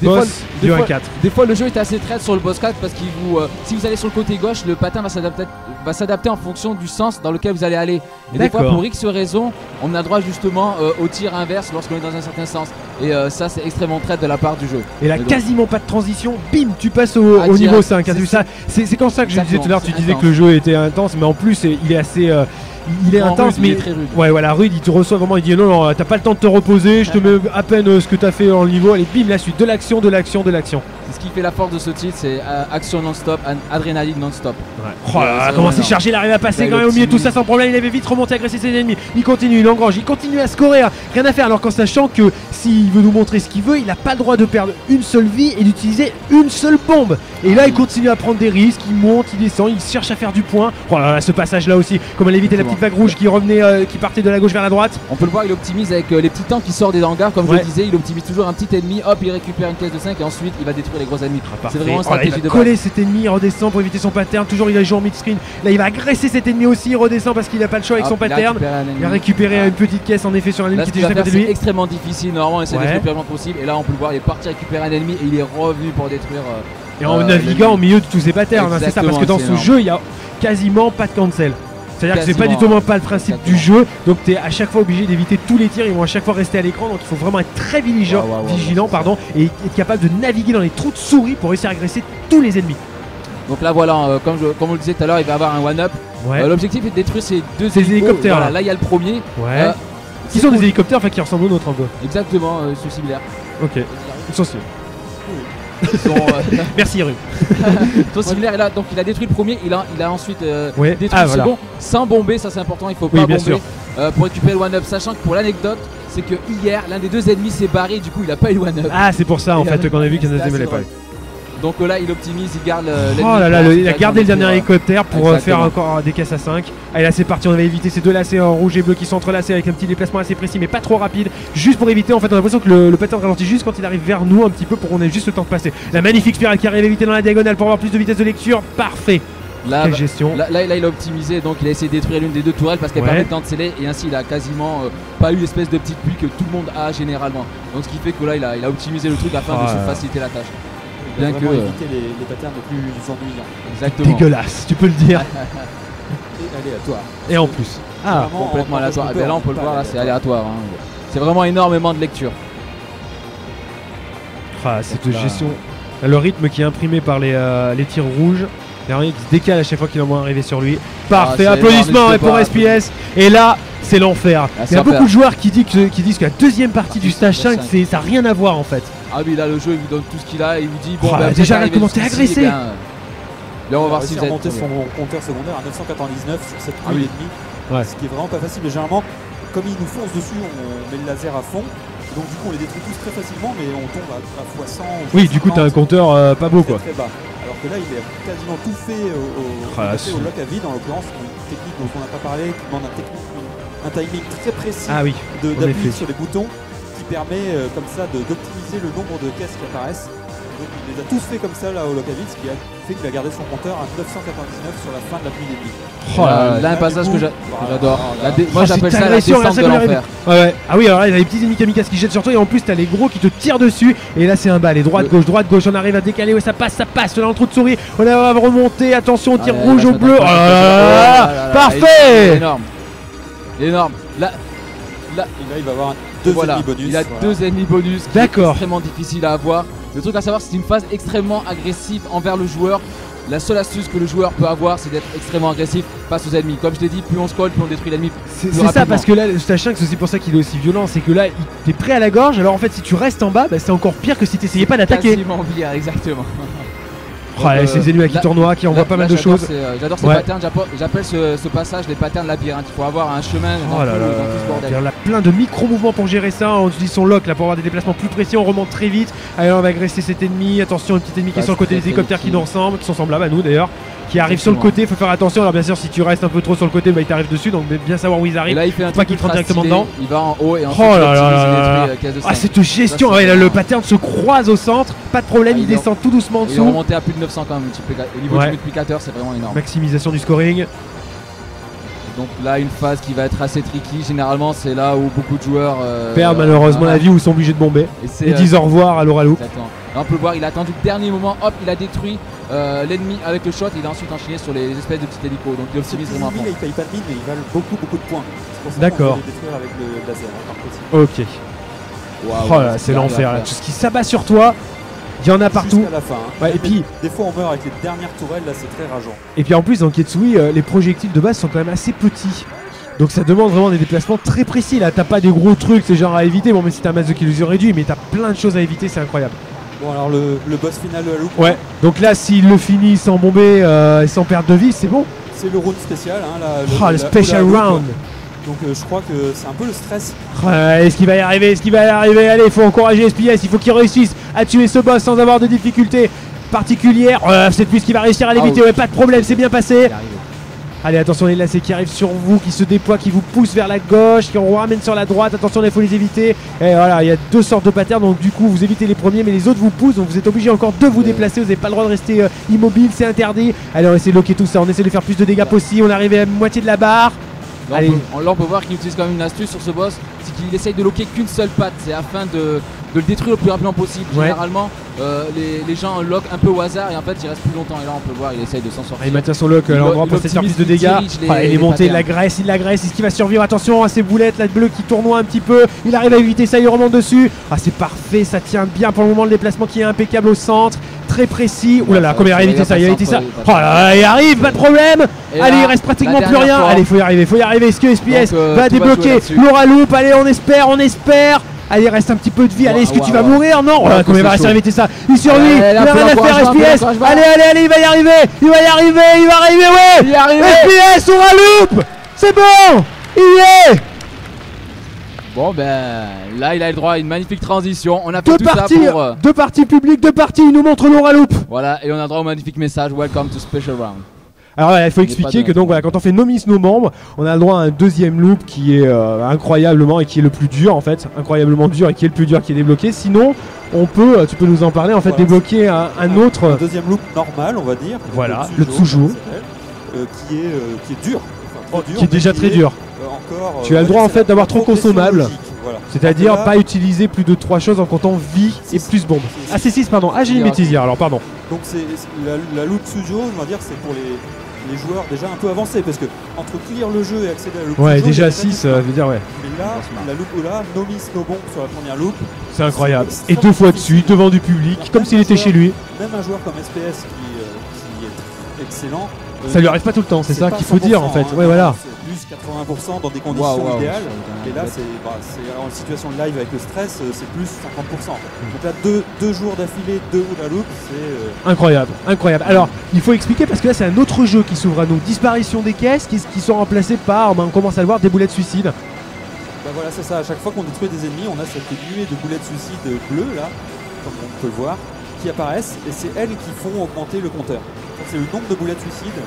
boss du 1-4. Des fois le jeu est assez traître sur le boss 4 parce que si vous allez sur le côté gauche, le pattern va s'adapter en fonction du sens dans lequel vous allez aller. Et des fois pour X raison, on a droit justement au tir inverse lorsqu'on est dans un certain sens. Et ça c'est extrêmement traître de la part du jeu. Et là quasiment pas de transition, bim, tu passes au niveau 5. C'est comme ça que je disais tout à l'heure, tu disais que le jeu était intense, mais en plus il est assez... il est intense, rude, mais il est très rude. Ouais, voilà, rude. Il te reçoit vraiment. Il dit non, t'as pas le temps de te reposer. Je te mets à peine ce que t'as fait dans le niveau. Allez, bim, la suite de l'action, de l'action, de l'action. C'est ce qui fait la force de ce titre, c'est action non-stop, adrénaline non-stop. Ouais. Oh là là, comment c'est chargé, il arrive à passer quand même au milieu de tout ça sans problème. Il avait vite remonté, agresser ses ennemis. Il continue, il engrange, il continue à scorer. Rien à faire. Alors qu'en sachant que s'il veut nous montrer ce qu'il veut, il n'a pas le droit de perdre une seule vie et d'utiliser une seule bombe. Et là, il continue à prendre des risques. Il monte, il descend, il cherche à faire du point. Oh là là, ce passage là aussi. Comment éviter la petite vague rouge qui revenait, qui partait de la gauche vers la droite. On peut le voir, il optimise avec les petits tanks qui sortent des hangars. Comme je le disais, il optimise toujours un petit ennemi. Hop, il récupère une caisse de 5 et ensuite il va détruire les gros ennemis. C'est vraiment une stratégie il va coller cet ennemi, il redescend pour éviter son pattern. Toujours il a joué en mid-screen. Là il va agresser cet ennemi aussi, il redescend parce qu'il n'a pas le choix avec son pattern. Il a récupéré une petite caisse en effet sur un ennemi qui était juste à côté de lui. C'est extrêmement difficile, normalement on essaie de le plus rapidement possible. Et là on peut le voir, il est parti récupérer un ennemi et il est revenu pour détruire. Et en naviguant au milieu de tous ces patterns, c'est ça, parce que dans ce jeu il n'y a quasiment pas de cancel. C'est-à-dire que c'est pas du tout pas le principe du jeu, donc tu es à chaque fois obligé d'éviter tous les tirs, ils vont à chaque fois rester à l'écran, donc il faut vraiment être très vigilant, et être capable de naviguer dans les trous de souris pour réussir à agresser tous les ennemis. Donc là voilà, comme on le disait tout à l'heure, il va avoir un one-up. L'objectif est de détruire ces deux hélicoptères. Voilà, là il y a le premier. Qui sont des hélicoptères qui ressemblent aux nôtres un peu. Exactement, ils sont similaires. Ok, ils sont similaires. Merci Rue. Ils sont similaires, et là donc il a détruit le premier, il a ensuite détruit le second sans bomber, ça c'est important, il faut pas bomber pour récupérer le one-up, sachant que pour l'anecdote, c'est que hier l'un des deux ennemis s'est barré, du coup il a pas eu le one-up. Ah c'est pour ça en fait qu'on a vu qu'un deuxième ne l'avait pas eu. Donc là il optimise, il garde il a gardé le dernier hélicoptère pour faire encore des caisses à 5. Allez là c'est parti, on avait évité ces deux lacets en rouge et bleu qui sont entrelacés avec un petit déplacement assez précis mais pas trop rapide. Juste pour éviter, en fait on a l'impression que le pattern ralentit juste quand il arrive vers nous un petit peu pour qu'on ait juste le temps de passer. La magnifique spirale qui arrive éviter dans la diagonale pour avoir plus de vitesse de lecture, parfait. Quelle gestion. Là il a optimisé, donc il a essayé de détruire l'une des deux tourelles parce qu'elle permet de canceller et ainsi il a quasiment pas eu l'espèce de petite pluie que tout le monde a généralement. Donc ce qui fait que là il a optimisé le truc afin de se faciliter la tâche. Bien que éviter les patterns les plus ennuyants. Exactement. Dégueulasse, tu peux le dire. Et aléatoire. Et en plus. Complètement aléatoire. Et là on peut le voir, là c'est aléatoire. C'est vraiment énormément de lecture. Cette gestion. Le rythme qui est imprimé par les tirs rouges. Il y a rien qui se décale à chaque fois qu'il en va arriver sur lui. Parfait, applaudissements pour SPS. Et là, c'est l'enfer. Il y a beaucoup de joueurs qui disent que la deuxième partie du stage 5, ça n'a rien à voir en fait. Ah oui, là le jeu il vous donne tout ce qu'il a et il vous dit bon déjà là comment t'es agressé. Là on va voir si vous êtes remonter son compteur secondaire à 999 sur cette pluie d'ennemis. Ce qui est vraiment pas facile. Mais généralement, comme ils nous foncent dessus, on met le laser à fond. Donc du coup on les détruit tous très facilement, mais on tombe à x100. Oui, du coup t'as un compteur pas beau quoi. Très bas. Alors que là il a quasiment tout fait au lock à vide, en l'occurrence une technique dont on n'a pas parlé, qui demande un timing très précis d'appuyer sur les boutons, qui permet comme ça d'optimiser le nombre de caisses qui apparaissent. Donc il les a tous fait comme ça là au lock à vide, ce qui a fait qu'il a gardé son compteur à 999 sur la fin de la pluie d'ennemis. Là un passage que j'adore. Moi j'appelle ça la descente de l'enfer. Ah oui, alors là il y a les petits ennemis kamikazes qui jettent sur toi et en plus t'as les gros qui te tirent dessus. Et là c'est un bal, et droite gauche, on arrive à décaler, ça passe là dans le trou de souris. On a remonté, attention au tir rouge au bleu. Parfait. Énorme. Là il va avoir deux ennemis bonus. Il a deux ennemis bonus qui est extrêmement difficile à avoir. Le truc à savoir, c'est une phase extrêmement agressive envers le joueur La seule astuce que le joueur peut avoir, c'est d'être extrêmement agressif face aux ennemis. Comme je t'ai dit, plus on scroll, plus on détruit l'ennemi. C'est ça, parce que là, le Stashinx, c'est aussi pour ça qu'il est aussi violent, c'est que là, t'es prêt à la gorge, alors en fait, si tu restes en bas, bah, c'est encore pire que si t'essayais pas d'attaquer. Quasiment pire, exactement. Ces ennemis qui tournoient, qui envoient pas mal de choses. J'adore ces patterns, j'appelle ce passage les patterns labyrinthes. Il faut avoir un chemin dans tout ce bordel. On a plein de micro-mouvements pour gérer ça. On utilise son lock là pour avoir des déplacements plus précis. On remonte très vite. Allez, on va agresser cet ennemi. Attention, un petit ennemi qui est sur le côté des hélicoptères qui nous ressemble, qui sont semblables à nous d'ailleurs, qui arrive sur le côté. Il faut faire attention. Alors, bien sûr, si tu restes un peu trop sur le côté, bah, il t'arrive dessus. Donc, bien savoir où ils arrivent. Et là, il fait un pas qu'il te rentre directement dedans. Il va en haut et ensuite cette gestion. Le pattern se croise au centre. Pas de problème, il descend tout doucement en dessous. Il est remonté à plus de 900 quand même. Au niveau du multiplicateur, c'est vraiment énorme. Maximisation du scoring. Donc là, une phase qui va être assez tricky. Généralement, c'est là où beaucoup de joueurs perdent malheureusement la vie ou sont obligés de bomber et disent au revoir à l'Oraloup. Là, on peut le voir, il a attendu le dernier moment. Hop, il a détruit l'ennemi avec le shot. Il a ensuite enchaîné sur les espèces de petits hélicos. Donc il optimise vraiment. Il paye pas de mine, mais il valent beaucoup de points. D'accord. Détruire avec le laser. Ok. Oh là, c'est l'enfer là. Tout ce qui s'abat sur toi. Il y en a partout. À la fin, et puis des fois on meurt avec les dernières tourelles, là c'est très rageant. Et puis en plus dans Ketsui, les projectiles de base sont quand même assez petits. Donc ça demande vraiment des déplacements très précis. Là t'as pas des gros trucs, c'est genre à éviter. Bon, mais si t'as un masse de illusion réduit, mais t'as plein de choses à éviter, c'est incroyable. Bon, alors le boss final de la loupe. Ouais, donc là s'il le finit sans bomber et sans perdre de vie, c'est bon. C'est le round spécial, hein, le special round. Donc je crois que c'est un peu le stress. Est-ce qu'il va y arriver? Allez, il faut encourager SPS, il faut qu'il réussisse à tuer ce boss sans avoir de difficultés particulières. C'est plus qu'il va réussir à l'éviter, pas de problème, c'est bien passé. Allez, attention les lacets qui arrivent sur vous, qui se déploient, qui vous poussent vers la gauche, qui vous ramènent sur la droite. Attention, il faut les éviter. Et voilà, il y a deux sortes de patterns, donc du coup vous évitez les premiers, mais les autres vous poussent, donc vous êtes obligé encore de vous déplacer. Vous n'avez pas le droit de rester immobile, c'est interdit. Allez, on essaie de loquer tout ça, on essaie de faire plus de dégâts possible. On arrive à la moitié de la barre. Là on peut voir qu'il utilise quand même une astuce sur ce boss, c'est qu'il essaye de loquer qu'une seule patte, c'est afin de le détruire le plus rapidement possible. Généralement les gens lock un peu au hasard et en fait il reste plus longtemps, et là on peut voir il essaye de s'en sortir. Il maintient son lock à l'endroit pour essayer de faire plus de dégâts. Il est monté, il l'agresse, est-ce qu'il va survivre? Attention à ces boulettes, la bleue qui tournoie un petit peu, il arrive à éviter ça, il remonte dessus. C'est parfait, ça tient bien pour le moment, le déplacement qui est impeccable au centre, très précis. Oulala, comment il a évité ça? Il arrive, pas de problème. Allez, il reste pratiquement plus rien. Allez, faut y arriver. Est-ce que SPS va débloquer l'Oraloup? Allez, on espère. Allez, il reste un petit peu de vie. Allez, est-ce que tu vas mourir? Non. Comment il va réussir à éviter ça? Il survit. Il a rien à faire, SPS. Allez, il va y arriver. Il va arriver, ouais. SPS, Oraloup. C'est bon. Il y est. Bon là il a le droit à une magnifique transition. On a fait deux parties publiques, il nous montre l'Oraloup. Voilà, et on a le droit au magnifique message Welcome to Special Round. Alors il faut expliquer que donc quand on fait no miss no membres, on a le droit à un deuxième loop qui est incroyablement et qui est le plus dur en fait, incroyablement dur et qui est le plus dur qui est débloqué. Sinon on peut, tu peux nous en parler en fait, débloquer un autre. Un deuxième loop normal on va dire. Voilà, le Tsujo. Qui est dur. Qui est déjà très dur. Tu as le droit en fait d'avoir 3 consommables. C'est-à-dire pas utiliser plus de 3 choses en comptant vie et plus bombe. C'est 6 pardon. J'ai une bêtise hier alors pardon. Donc c'est la loop Tsujo, on va dire c'est pour les joueurs déjà un peu avancés parce que entre clear le jeu et accéder à la loop Tsujo, déjà 6 je veux dire Mais là la loop Ola, no miss no bomb sur la première loop. C'est incroyable. Et 2 fois dessus devant du public comme s'il était chez lui. Même un joueur comme SPS qui est excellent. Ça lui arrive pas tout le temps, c'est ça qu'il faut dire en fait. Voilà. Plus 80% dans des conditions idéales. Et là, c'est en situation de live avec le stress, c'est plus 50%. Donc là, deux jours d'affilée, 2 Oulaloup, c'est incroyable. Alors, il faut expliquer parce que là, c'est un autre jeu qui s'ouvre à nous. Disparition des caisses qui sont remplacées par, on commence à le voir, des boulettes suicides. Voilà, c'est ça. À chaque fois qu'on détruit des ennemis, on a cette nuée de boulettes suicides bleues là, comme on peut le voir, qui apparaissent et c'est elles qui font augmenter le compteur. C'est le nombre de boulettes suicides.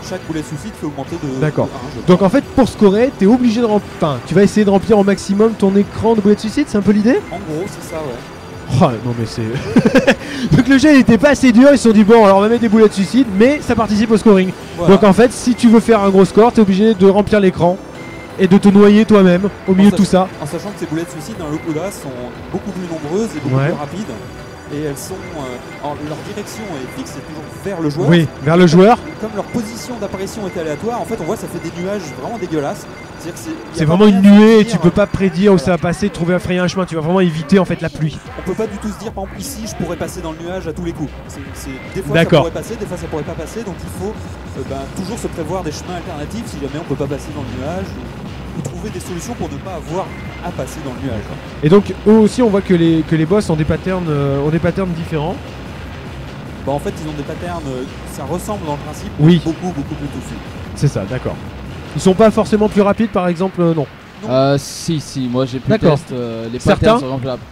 Chaque boulet suicide fait augmenter de. D'accord. Donc en fait, pour scorer, t'es obligé de remplir. Enfin, tu vas essayer de remplir au maximum ton écran de boulettes suicides, c'est un peu l'idée? En gros, c'est ça, ouais. Non mais c'est. Donc le jeu il était pas assez dur, ils se sont dit bon alors on va mettre des boulettes suicides, mais ça participe au scoring. Voilà. Donc en fait, si tu veux faire un gros score, t'es obligé de remplir l'écran et de te noyer toi-même au milieu de tout ça. En sachant que ces boulettes suicides dans l'Okula sont beaucoup plus nombreuses et beaucoup plus rapides. et elles sont leur direction est fixe, c'est toujours vers le joueur. Oui, vers le joueur. Comme leur position d'apparition est aléatoire, en fait on voit ça fait des nuages vraiment dégueulasses. C'est vraiment une nuée et tu peux pas prédire où ça va passer, trouver à frayer un chemin, tu vas vraiment éviter en fait la pluie. On peut pas du tout se dire par exemple ici je pourrais passer dans le nuage à tous les coups. Des fois ça pourrait passer, des fois ça pourrait pas passer, donc il faut toujours se prévoir des chemins alternatifs si jamais on peut pas passer dans le nuage ou trouver des solutions pour ne pas avoir à passer dans le nuage. Et donc eux aussi on voit que les boss ont des patterns différents. Bah en fait ils ont des patterns, ça ressemble dans le principe, beaucoup plus touffus. C'est ça, d'accord. Ils sont pas forcément plus rapides par exemple, non. Si, moi j'ai pu tester les patterns sont plus rapides.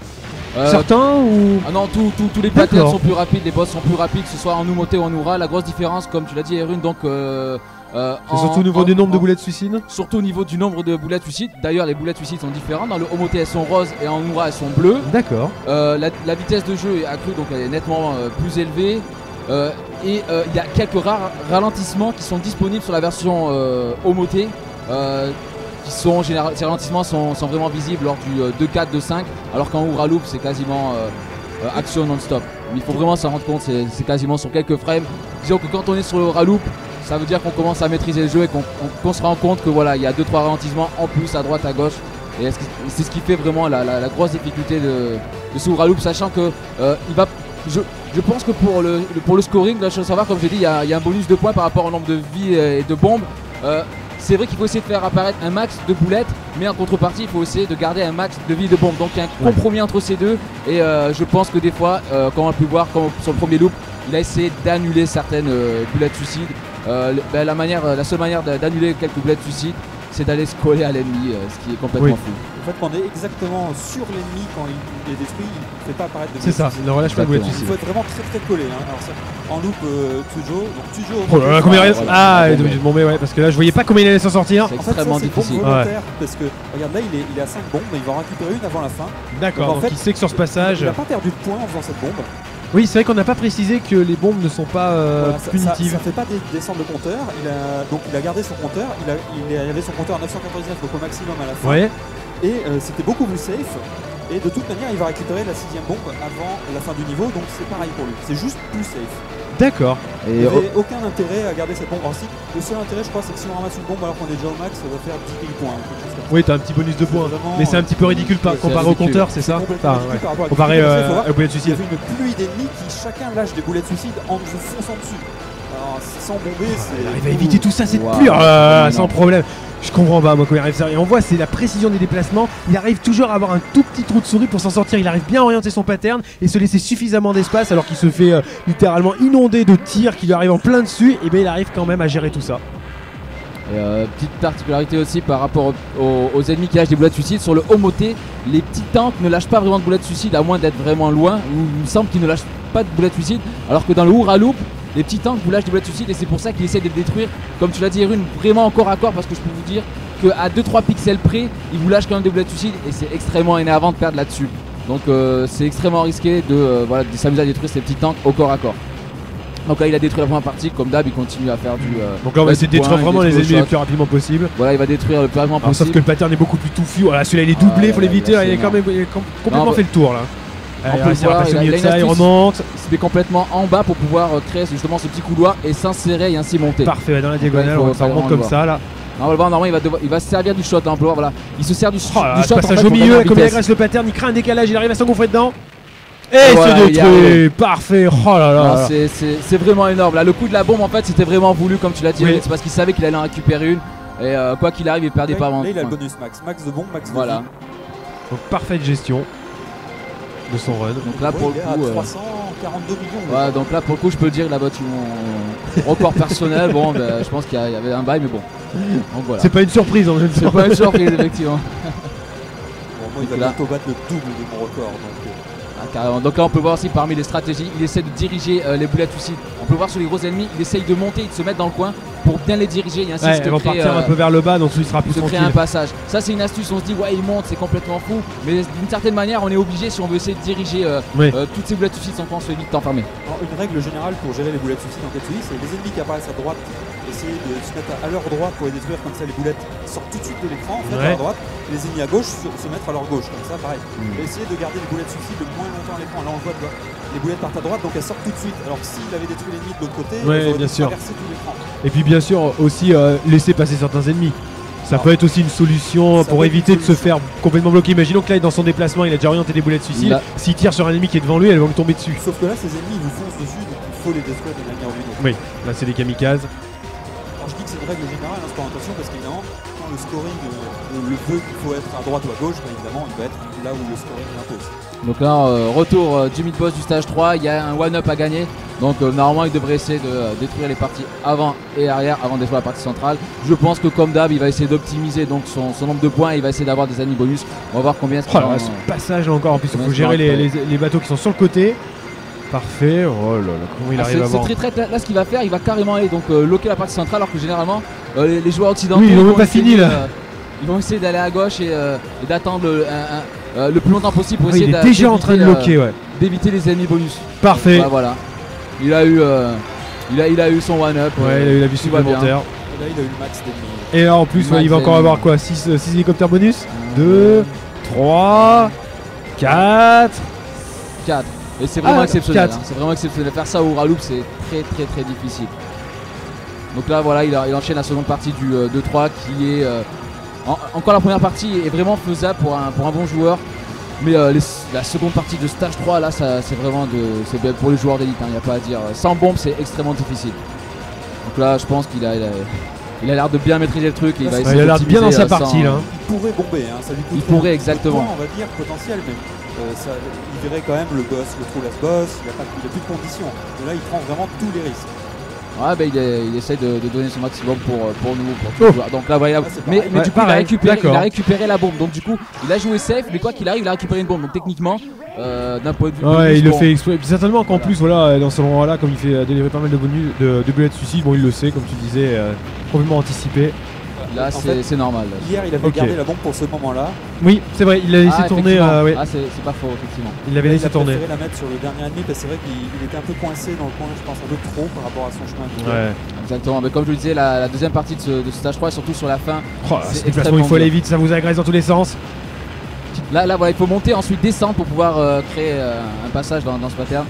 Certains ou... Ah non, tous les patterns sont plus rapides, les boss sont plus rapides, que ce soit en Umote ou en Ura. La grosse différence, comme tu l'as dit Erune, donc c'est surtout au niveau du nombre de boulettes suicides. Surtout au niveau du nombre de boulettes suicides. D'ailleurs les boulettes suicides sont différentes. Dans le Omote elles sont roses et en Ura elles sont bleues. D'accord. La vitesse de jeu est accrue, donc elle est nettement plus élevée. Et il y a quelques rares ralentissements qui sont disponibles sur la version Omote. Ces ralentissements sont vraiment visibles lors du 2-4, 2-5, alors qu'en Ura Loop c'est quasiment action non-stop. Mais il faut vraiment s'en rendre compte, c'est quasiment sur quelques frames. Disons que quand on est sur le Ura Loop, ça veut dire qu'on commence à maîtriser le jeu et qu'on se rend compte que voilà, il y a 2-3 ralentissements en plus à droite, à gauche. Et c'est ce qui fait vraiment la grosse difficulté de ce Ura Loop, sachant que je pense que pour le scoring, là, je veux savoir, comme j'ai dit, il y a un bonus de points par rapport au nombre de vies et de bombes. C'est vrai qu'il faut essayer de faire apparaître un max de boulettes, mais en contrepartie, il faut essayer de garder un max de vie de bombes. Donc il y a un compromis entre ces deux. Et je pense que des fois, quand on a pu voir, comme sur le premier loop, il a essayé d'annuler certaines boulettes suicides. La seule manière d'annuler quelques boulettes suicides, c'est d'aller se coller à l'ennemi, ce qui est complètement fou. En fait, quand on est exactement sur l'ennemi quand il est détruit, il ne fait pas apparaître de boulettes. C'est ça, il ne relâche pas de boulettes suicides. Il faut être vraiment très collé. Alors ça, en loop, Tujo. Oh là là, combien il reste ? Ah, il est obligé de bomber, parce que là, je voyais pas comment il allait s'en sortir. C'est extrêmement difficile. Parce que, regarde là, il est à 5 bombes, mais il va en récupérer une avant la fin. D'accord, donc il sait que sur ce passage. Il n'a pas perdu de points en faisant cette bombe. Oui, c'est vrai qu'on n'a pas précisé que les bombes ne sont pas punitives. Ça fait pas descendre le compteur. Il a gardé son compteur. Il avait son compteur à 999, donc au maximum à la fin. Ouais. Et c'était beaucoup plus safe. Et de toute manière, il va récupérer la 6ème bombe avant la fin du niveau. Donc c'est pareil pour lui. C'est juste plus safe. D'accord. Il n'y avait aucun intérêt à garder cette bombe. Alors, le seul intérêt, je crois, c'est que si on ramasse une bombe alors qu'on est déjà au max, ça va faire 10 000 points. Oui, t'as un petit bonus de points. Mais c'est un petit peu ridicule comparé au compteur, c'est ça ? Comparé à boulettes suicides. Il y avait une pluie d'ennemis qui chacun lâche des boulettes suicides en se fonçant dessus. Alors, sans bomber, c'est. Il arrive à éviter tout ça, cette pluie, sans problème. Je comprends pas moi quand il arrive ça. Et on voit c'est la précision des déplacements. Il arrive toujours à avoir un tout petit trou de souris pour s'en sortir. Il arrive bien à orienter son pattern et se laisser suffisamment d'espace alors qu'il se fait littéralement inonder de tirs qui lui arrivent en plein dessus. Et bien il arrive quand même à gérer tout ça. Petite particularité aussi par rapport aux ennemis qui lâchent des boulettes suicides. Sur le Omote, les petits tanks ne lâchent pas vraiment de boulettes suicides à moins d'être vraiment loin. Il me semble qu'ils ne lâchent pas de boulettes suicides. Alors que dans le Ura Loop, les petits tanks vous lâchent des boulettes suicides et c'est pour ça qu'ils essaient de les détruire, comme tu l'as dit Erune, vraiment encore à corps, parce que je peux vous dire qu'à 2-3 pixels près, ils vous lâchent quand même des boulettes suicides et c'est extrêmement énervant de perdre là-dessus. Donc c'est extrêmement risqué de s'amuser à détruire ces petits tanks au corps à corps. Donc là il a détruit la première partie, comme d'hab il continue à faire du... donc là on va essayer de détruire vraiment les ennemis le plus rapidement possible. Voilà, il va détruire le plus rapidement possible. Sauf que le pattern est beaucoup plus touffu, voilà, celui-là il est doublé, faut l'éviter, il a quand même complètement fait le tour là. On peut voir, il remonte. Il se met complètement en bas pour pouvoir créer justement ce petit couloir et s'insérer et ainsi monter. Parfait, dans la diagonale, on remonte comme ça là. On va le voir, normalement il va se servir du shot, hein, voilà. Il se sert du shot. Passage au milieu, comme il agresse le pattern, il crée un décalage, il arrive à s'engouffrer dedans. Et c'est détruit, parfait, oh là là. C'est vraiment énorme. Là, le coup de la bombe en fait c'était vraiment voulu comme tu l'as dit, c'est parce qu'il savait qu'il allait en récupérer une. Et quoi qu'il arrive, il perdait pas avant. Là il a le bonus max de bombe, max de voilà. Donc parfaite gestion de son run. Donc là pour le coup 342 millions. Ouais, donc là pour le coup je peux dire il a battu mon record personnel. Bon je pense qu'il y avait un bail mais bon. Donc voilà. C'est pas une surprise en même temps. C'est pas une surprise effectivement. Bon, moi il va bientôt battre le double de mon record donc là on peut voir aussi parmi les stratégies, il essaie de diriger les boulettes suicides. On peut voir sur les gros ennemis, il essaye de monter et de se mettre dans le coin pour bien les diriger et ainsi ils vont partir un peu vers le bas, donc il sera plus tranquille. Créer un passage. Ça c'est une astuce, on se dit ouais il monte, c'est complètement fou, mais d'une certaine manière on est obligé si on veut essayer de diriger toutes ces boulettes suicides sans qu'on se fait vite enfermer. Une règle générale pour gérer les boulettes suicides en Ketsui, c'est les ennemis qui apparaissent à droite et essayer de se mettre à leur droite pour les détruire, comme ça les boulettes sortent tout de suite de l'écran en fait, à leur droite, et les ennemis à gauche se mettre à leur gauche, comme ça pareil. Et essayer de garder les boulettes suicides le moins longtemps à l'écran. Là on le voit, les boulettes partent à droite, donc elles sortent tout de suite. Alors que s'il avait détruit l'ennemi de l'autre côté, elles auraient traversé tout l'écran. Et puis bien sûr aussi laisser passer certains ennemis. Ça peut être aussi une solution pour éviter de se faire complètement bloquer. Imaginons que là, dans son déplacement, il a déjà orienté des boulettes suicides. S'il tire sur un ennemi qui est devant lui, elles vont lui tomber dessus. Sauf que là, ces ennemis, ils vous foncent dessus, donc il faut les détruire d'une manière ou d'une autre. Oui, là, c'est des kamikazes. Alors je dis que c'est une règle générale, hein, score attention, parce qu'évidemment, quand le scoring le veut qu'il faut être à droite ou à gauche, bah, évidemment, il va être là où le scoring l'impose. Donc là, retour du mid-boss du stage 3, il y a un one-up à gagner. Donc normalement, il devrait essayer de détruire les parties avant et arrière avant de détruire la partie centrale. Je pense que comme d'hab, il va essayer d'optimiser donc son nombre de points et il va essayer d'avoir des ennemis bonus. On va voir combien ce passage là encore, en plus il faut gérer les bateaux qui sont sur le côté. Parfait, oh là là, comment il arrive à voir. C'est très très là ce qu'il va faire, il va carrément aller donc loquer la partie centrale alors que généralement les joueurs occidentaux ils n'ont même pas fini là. Ils vont essayer d'aller à gauche et d'attendre le plus longtemps possible pour essayer il est déjà en train de loquer, d'éviter les ennemis bonus. Parfait. Voilà. Il a eu son one-up. Ouais, il a eu la vue supplémentaire. Et là, il a eu le max d'ennemis. Et là, en plus, il va encore avoir quoi, 6 hélicoptères bonus 2, 3, 4. Et c'est vraiment exceptionnel. Hein. C'est vraiment exceptionnel. Faire ça au Raloop, c'est très très très difficile. Donc là, voilà, il enchaîne la seconde partie du 2-3 qui est. Encore la première partie est vraiment faisable pour un bon joueur. Mais la seconde partie de stage 3 là c'est vraiment pour les joueurs d'élite, il n'y a pas à dire. Sans bombe c'est extrêmement difficile. Donc là je pense qu'il a l'air de bien maîtriser le truc et il a l'air bien dans sa partie là. Il pourrait bomber, hein, ça lui coûte. Il pourrait exactement. On va dire potentiel, mais il verrait quand même le boss, le trou last boss, il n'a plus de conditions. Et là il prend vraiment tous les risques. Ouais, bah, il essaie de donner son maximum pour nous, pour tous les joueurs. Donc là, voilà, mais du coup, il a récupéré la bombe. Donc du coup, il a joué safe, mais quoi qu'il arrive, il a récupéré une bombe. Donc techniquement, d'un point de vue. Ouais, il le fait exprès. Certainement qu'en plus, voilà, dans ce moment-là, comme il fait délivrer pas mal de bonus, de boulettes suicides, bon, il le sait, comme tu disais, complètement anticipé. Là, c'est normal. Hier, il avait gardé la bombe pour ce moment-là. Oui, c'est vrai, il l'a laissé tourner. Ouais. Ah, c'est pas faux, effectivement. Il l'avait laissé tourner. Il a préféré la mettre sur le dernier ennemi parce que c'est vrai qu'il était un peu coincé dans le coin, je pense, un peu trop par rapport à son chemin. Ouais. Exactement, mais comme je le disais, la deuxième partie de ce stage 3, surtout sur la fin. C'est déplacement, il faut aller vite, ça vous agresse dans tous les sens. Là, voilà, il faut monter, ensuite descendre pour pouvoir créer un passage dans ce pattern.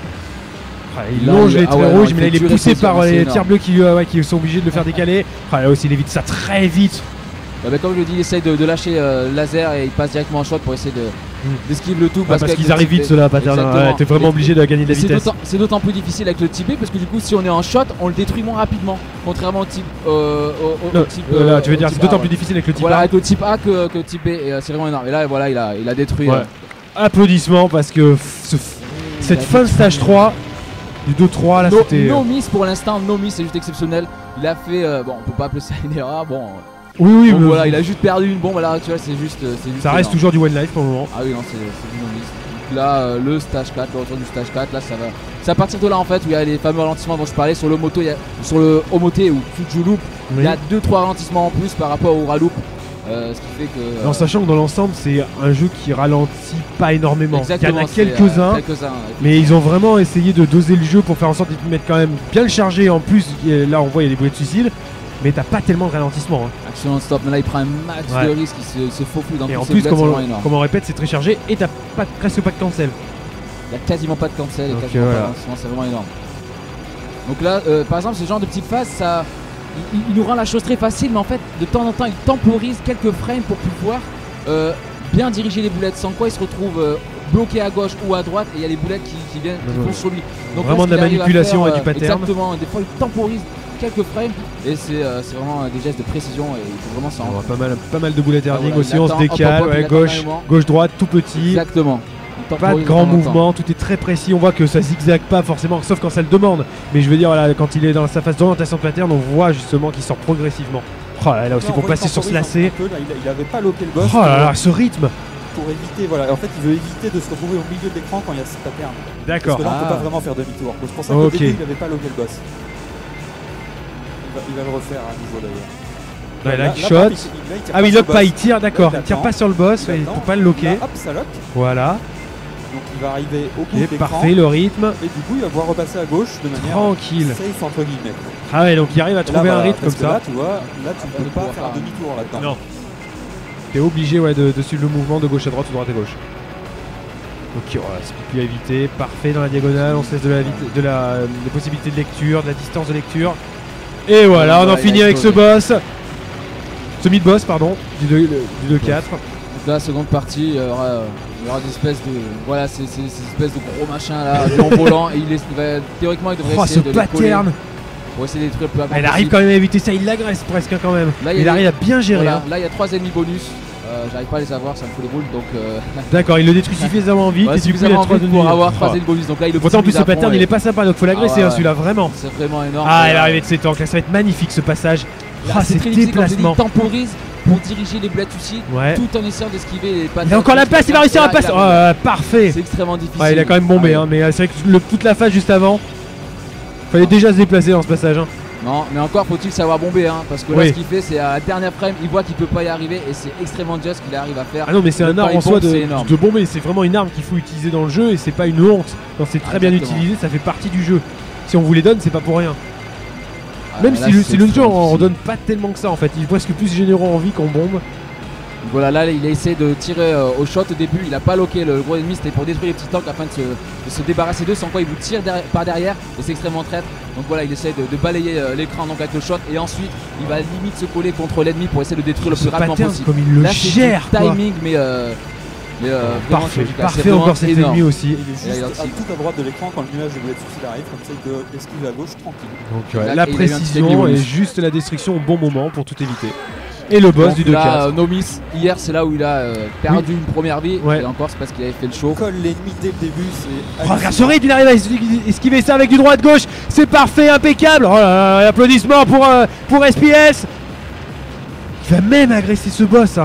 Il longe les traits rouges, mais là il est poussé par les tirs bleus qui sont obligés de le faire décaler. Là aussi, il évite ça très vite. Comme je le dis, il essaye de lâcher laser et il passe directement en shot pour essayer d'esquiver le tout. Parce qu'ils arrivent vite ceux-là, pattern. T'es vraiment obligé de gagner de la vitesse. C'est d'autant plus difficile avec le type B parce que du coup, si on est en shot, on le détruit moins rapidement. Contrairement au type. Là, tu veux dire, c'est d'autant plus difficile avec le type A. Voilà, avec le type A que le type B. Et c'est vraiment énorme. Et là, voilà, il a détruit. Applaudissements parce que cette fin de stage 3. Du 2-3 là c'était. No miss pour l'instant, no miss, c'est juste exceptionnel. Il a fait. Bon, on peut pas appeler ça une erreur. Bon. Oui, donc, voilà, il a juste perdu une bombe à l'heure actuelle, c'est juste. Ça reste toujours du one life pour le moment. Ah oui, non, c'est du no miss. Donc là, le stage 4, le retour du stage 4, là ça va. C'est à partir de là en fait où il y a les fameux ralentissements dont je parlais sur le moto, sur le Omote ou Fuji Loop, il y a 2-3 ralentissements en plus par rapport au Raloop. Ce qui fait que. En sachant que dans l'ensemble, c'est un jeu qui ralentit pas énormément. Exactement, il y en a quelques-uns, mais ils ont vraiment essayé de doser le jeu pour faire en sorte de mettre quand même bien le chargé. En plus, là on voit il y a des boulettes de suicide, mais t'as pas tellement de ralentissement. Action non-stop, mais là il prend un max de risque, il se faufile dans tous ces boulettes. Et en plus, comme on répète, c'est très chargé et t'as presque pas de cancel. Il y a quasiment pas de cancel et quasiment pas de ralentissement, c'est vraiment énorme. Donc là, par exemple, ce genre de petites phases, ça. Il nous rend la chose très facile, mais en fait, de temps en temps, il temporise quelques frames pour pouvoir bien diriger les boulettes. Sans quoi, il se retrouve bloqué à gauche ou à droite, et il y a les boulettes qui viennent, qui vont sur lui. Donc, vraiment de la manipulation et du pattern. Exactement, des fois, il temporise quelques frames, et c'est vraiment des gestes de précision, et il faut vraiment s'en rendre. Pas mal de boulettes airning aussi, on se décale, gauche-droite, tout petit. Exactement. Pas de grands mouvements, tout est très précis, on voit que ça zigzague pas forcément, sauf quand ça le demande. Mais je veux dire, voilà, quand il est dans sa phase d'orientation de pattern, on voit justement qu'il sort progressivement. Oh là aussi, pour passer sur ce lacet. Il avait pas loqué le boss. Oh là là, ce rythme. Pour éviter, voilà, en fait, il veut éviter de se retrouver au milieu de l'écran quand il y a ce pattern. D'accord. Parce que là, on peut pas vraiment faire demi-tour. C'est pour ça qu'au début, il avait pas loqué le boss. Il va le refaire à nouveau d'ailleurs. Là, il shot. Ah oui, il lock pas, il tire, d'accord. Il tire pas sur le boss, il peut pas le locker. Hop, ça lock. Voilà. donc il va arriver au bout de l'écran. Parfait le rythme. Et du coup il va pouvoir repasser à gauche de manière tranquille, safe entre guillemets. Ah ouais, donc il arrive à trouver un rythme comme ça. Là tu vois, là tu ne peux pas faire un demi-tour là-dedans. Non. T'es obligé de suivre le mouvement de gauche à droite ou droite à gauche. Ok, voilà, speed plus à éviter, parfait dans la diagonale, on se laisse des possibilités de lecture, de la distance de lecture. Et voilà, on en finit avec ce boss. Ce mid-boss, pardon, du 2-4. Donc là, seconde partie, il y aura des espèces de. Voilà, ces espèces de gros machins là, en volant. Et théoriquement, il devrait essayer de les coller pour essayer de détruire le plus rapidement. Il arrive quand même à éviter ça, il l'agresse presque quand même. Là, il arrive à bien gérer. Voilà, là, il y a 3 ennemis bonus. J'arrive pas à les avoir, ça me fout les boules donc. D'accord, il le détruit suffisamment vite et du coup il a 3 ennemis pour avoir 3 ennemis bonus. Donc là, il pourtant en plus ce pattern il est pas sympa donc faut l'agresser celui-là vraiment. C'est vraiment énorme. Ah, il est arrivé de ses tanks, là ça va être magnifique ce passage. Ah, c'est déplacement. Il temporise pour diriger les Blatucci tout en essayant d'esquiver les patterns. Il a encore la place, il va réussir à passer. Parfait. C'est extrêmement difficile. Il a quand même bombé mais c'est vrai que toute la phase juste avant, fallait déjà se déplacer dans ce passage. Non, mais encore faut-il savoir bomber parce que là ce qu'il fait c'est à la dernière frame, il voit qu'il peut pas y arriver et c'est extrêmement just qu'il arrive à faire. Ah non mais c'est un art en soi de bomber, c'est vraiment une arme qu'il faut utiliser dans le jeu et c'est pas une honte. Quand c'est très bien utilisé, ça fait partie du jeu. Si on vous les donne, c'est pas pour rien. Même si le jeu on donne pas tellement que ça en fait, il est presque plus généreux en vie qu'on bombe. Voilà, là il a essayé de tirer au shot au début, il a pas loqué le gros ennemi, c'était pour détruire les petits tanks afin de se débarrasser d'eux, sans quoi il vous tire par derrière et c'est extrêmement traître. Donc voilà, il essaie de balayer l'écran donc avec le shot et ensuite il va limite se coller contre l'ennemi pour essayer de détruire le plus rapidement possible. Comme il le gère, timing mais parfait encore cet ennemi aussi. Il est juste tout à droite de l'écran quand le nuage de Blatucci arrive, comme ça il peut esquiver à gauche tranquille. Donc la précision et juste la destruction au bon moment pour tout éviter. Et le boss du 2-4. Nomis, hier c'est là où il a perdu une première vie. Et encore c'est parce qu'il avait fait le show. Colle l'ennemi dès le début. Regarde ce rythme, il arrive à esquiver ça avec du droit-gauche. C'est parfait, impeccable. Oh là là, applaudissements pour SPS. Il va même agresser ce boss.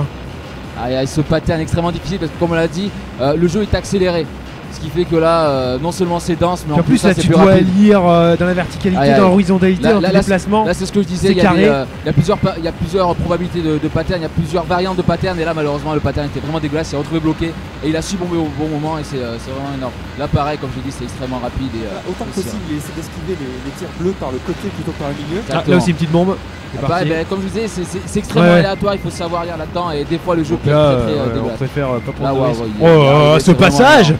Il y a ce pattern extrêmement difficile parce que comme on l'a dit, le jeu est accéléré. Ce qui fait que là, non seulement c'est dense, mais en plus là, c'est tu dois lire dans la verticalité, dans l'horizontalité, dans le déplacement. Là, c'est ce que je disais, il y a plusieurs probabilités de patterns, il y a plusieurs variantes de patterns. Et là, malheureusement, le pattern était vraiment dégueulasse, il s'est retrouvé bloqué et il a su bomber au bon moment. Et c'est vraiment énorme. Là, pareil, comme je dis, c'est extrêmement rapide. Autant que possible, il essaie d'esquiver les tirs bleus par le côté plutôt que par le milieu. Là aussi, une petite bombe. Comme je disais, c'est extrêmement aléatoire, il faut savoir lire là-dedans. Et des fois, le jeu peut être très dégueulasse. On préfère pas prendre de risque. Oh, ce passage!